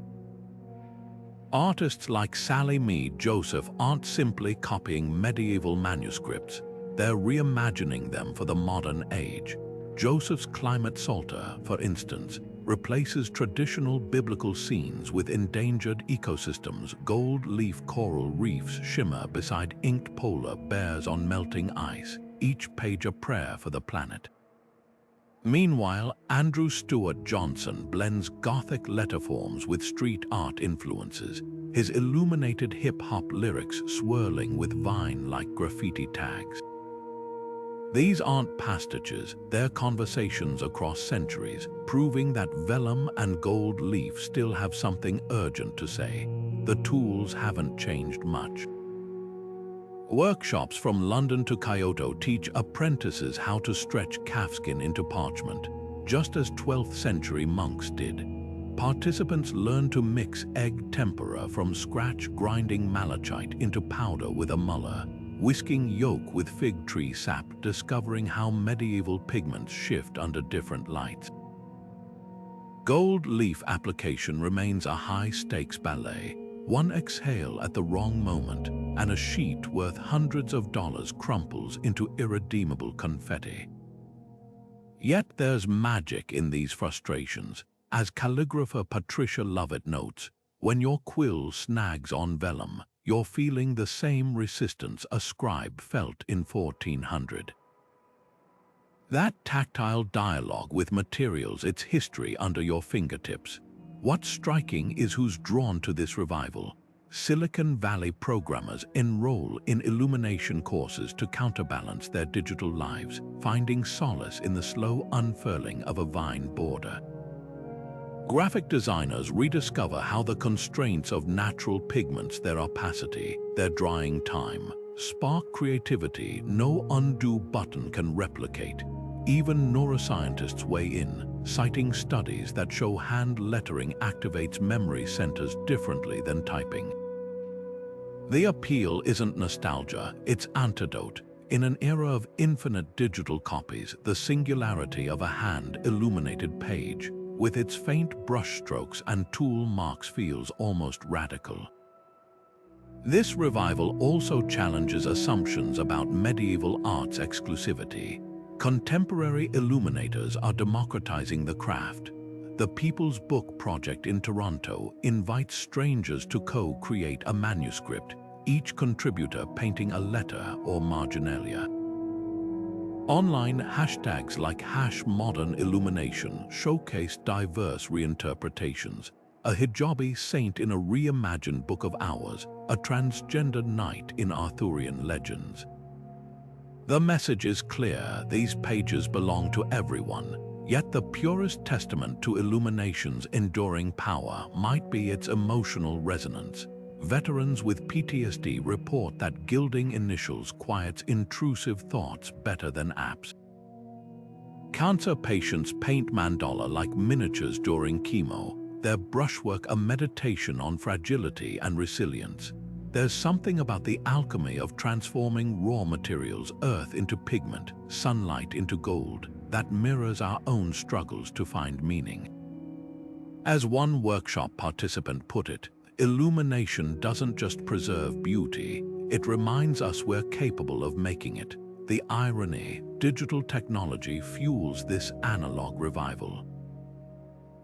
Artists like Sally Mead Joseph aren't simply copying medieval manuscripts, they're reimagining them for the modern age. Joseph's Climate Psalter, for instance, replaces traditional biblical scenes with endangered ecosystems. Gold leaf coral reefs shimmer beside inked polar bears on melting ice, each page a prayer for the planet. Meanwhile, Andrew Stewart Johnson blends Gothic letterforms with street art influences, his illuminated hip-hop lyrics swirling with vine-like graffiti tags. These aren't pastiches, they're conversations across centuries, proving that vellum and gold leaf still have something urgent to say. The tools haven't changed much. Workshops from London to Kyoto teach apprentices how to stretch calfskin into parchment, just as 12th century monks did. Participants learn to mix egg tempera from scratch, grinding malachite into powder with a muller, whisking yolk with fig tree sap, discovering how medieval pigments shift under different lights. Gold leaf application remains a high-stakes ballet. One exhale at the wrong moment, and a sheet worth hundreds of dollars crumples into irredeemable confetti. Yet there's magic in these frustrations. As calligrapher Patricia Lovett notes, when your quill snags on vellum, you're feeling the same resistance a scribe felt in 1400. That tactile dialogue with materials, its history under your fingertips. What's striking is who's drawn to this revival. Silicon Valley programmers enroll in Illumination courses to counterbalance their digital lives, finding solace in the slow unfurling of a vine border. Graphic designers rediscover how the constraints of natural pigments, their opacity, their drying time, spark creativity no undo button can replicate. Even neuroscientists weigh in, citing studies that show hand lettering activates memory centers differently than typing. The appeal isn't nostalgia, it's antidote. In an era of infinite digital copies, the singularity of a hand-illuminated page, with its faint brushstrokes and tool marks, feels almost radical. This revival also challenges assumptions about medieval art's exclusivity. Contemporary illuminators are democratizing the craft. The People's Book Project in Toronto invites strangers to co-create a manuscript, each contributor painting a letter or marginalia. Online hashtags like #ModernIllumination showcase diverse reinterpretations. A hijabi saint in a reimagined Book of Hours, a transgender knight in Arthurian legends. The message is clear: these pages belong to everyone, yet the purest testament to Illumination's enduring power might be its emotional resonance. Veterans with PTSD report that gilding initials quiets intrusive thoughts better than apps. Cancer patients paint mandala like miniatures during chemo, their brushwork a meditation on fragility and resilience. There's something about the alchemy of transforming raw materials, earth into pigment, sunlight into gold, that mirrors our own struggles to find meaning. As one workshop participant put it, Illumination doesn't just preserve beauty, it reminds us we're capable of making it. The irony, digital technology fuels this analog revival.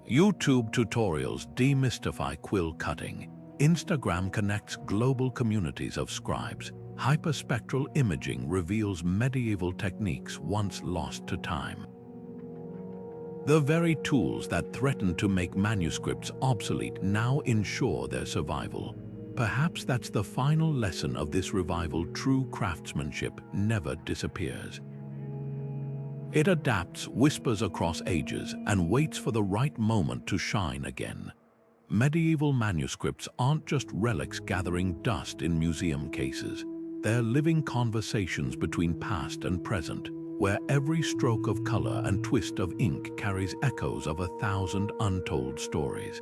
YouTube tutorials demystify quill cutting. Instagram connects global communities of scribes. Hyperspectral imaging reveals medieval techniques once lost to time. The very tools that threatened to make manuscripts obsolete now ensure their survival. Perhaps that's the final lesson of this revival: true craftsmanship never disappears. It adapts, whispers across ages, and waits for the right moment to shine again. Medieval manuscripts aren't just relics gathering dust in museum cases. They're living conversations between past and present, where every stroke of color and twist of ink carries echoes of 1,000 untold stories.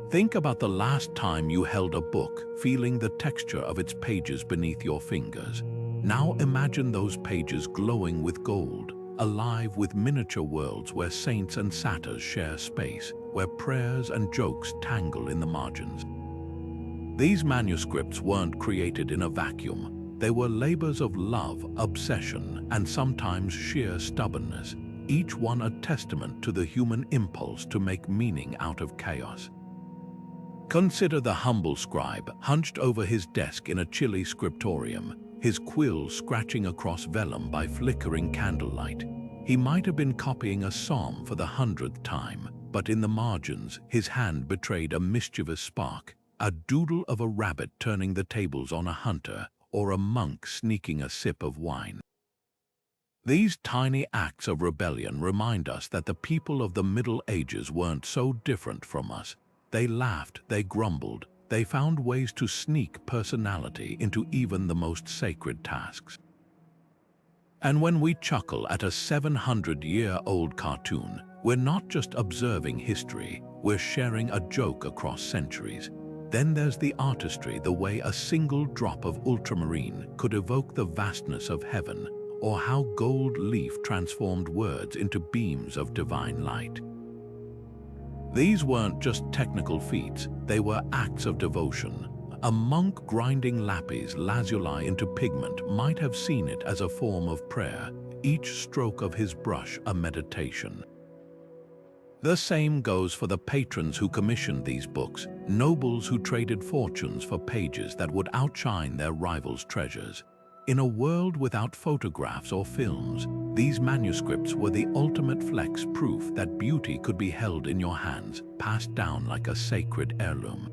Think about the last time you held a book, feeling the texture of its pages beneath your fingers. Now imagine those pages glowing with gold, alive with miniature worlds where saints and satyrs share space, where prayers and jokes tangle in the margins. These manuscripts weren't created in a vacuum. They were labors of love, obsession, and sometimes sheer stubbornness, each one a testament to the human impulse to make meaning out of chaos. Consider the humble scribe, hunched over his desk in a chilly scriptorium, his quill scratching across vellum by flickering candlelight. He might have been copying a psalm for the 100th time, but in the margins, his hand betrayed a mischievous spark, a doodle of a rabbit turning the tables on a hunter, or a monk sneaking a sip of wine. These tiny acts of rebellion remind us that the people of the Middle Ages weren't so different from us. They laughed, they grumbled, they found ways to sneak personality into even the most sacred tasks. And when we chuckle at a 700-year-old cartoon, we're not just observing history, we're sharing a joke across centuries. Then there's the artistry, the way a single drop of ultramarine could evoke the vastness of heaven, or how gold leaf transformed words into beams of divine light. These weren't just technical feats, they were acts of devotion. A monk grinding lapis lazuli into pigment might have seen it as a form of prayer, each stroke of his brush a meditation. The same goes for the patrons who commissioned these books, nobles who traded fortunes for pages that would outshine their rivals' treasures. In a world without photographs or films, these manuscripts were the ultimate flex proof that beauty could be held in your hands, passed down like a sacred heirloom.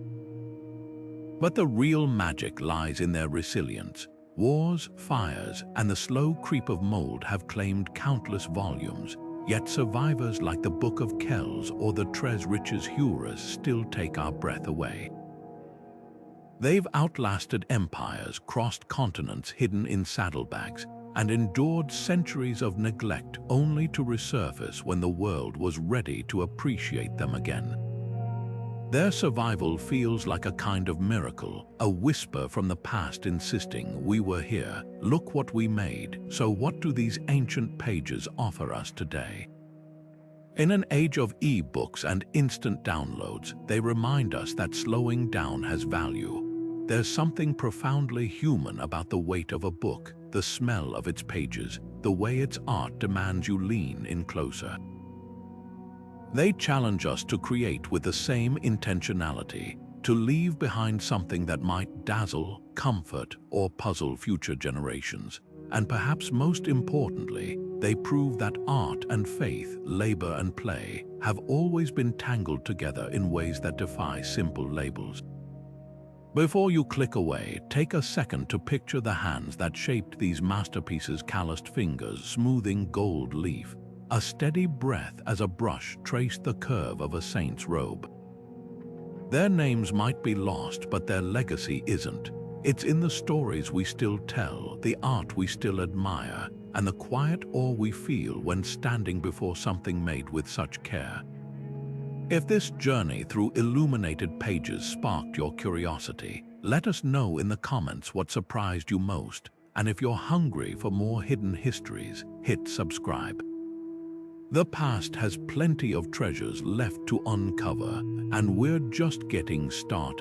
But the real magic lies in their resilience. Wars, fires, and the slow creep of mold have claimed countless volumes, yet survivors like the Book of Kells or the Très Riches Heures still take our breath away. They've outlasted empires, crossed continents hidden in saddlebags, and endured centuries of neglect only to resurface when the world was ready to appreciate them again. Their survival feels like a kind of miracle, a whisper from the past insisting, "We were here, look what we made." So what do these ancient pages offer us today? In an age of e-books and instant downloads, they remind us that slowing down has value. There's something profoundly human about the weight of a book, the smell of its pages, the way its art demands you lean in closer. They challenge us to create with the same intentionality, to leave behind something that might dazzle, comfort, or puzzle future generations. And perhaps most importantly, they prove that art and faith, labor and play, have always been tangled together in ways that defy simple labels. Before you click away, take a second to picture the hands that shaped these masterpieces, calloused fingers smoothing gold leaf, a steady breath as a brush traced the curve of a saint's robe. Their names might be lost, but their legacy isn't. It's in the stories we still tell, the art we still admire, and the quiet awe we feel when standing before something made with such care. If this journey through illuminated pages sparked your curiosity, let us know in the comments what surprised you most, and if you're hungry for more hidden histories, hit subscribe. The past has plenty of treasures left to uncover, and we're just getting started.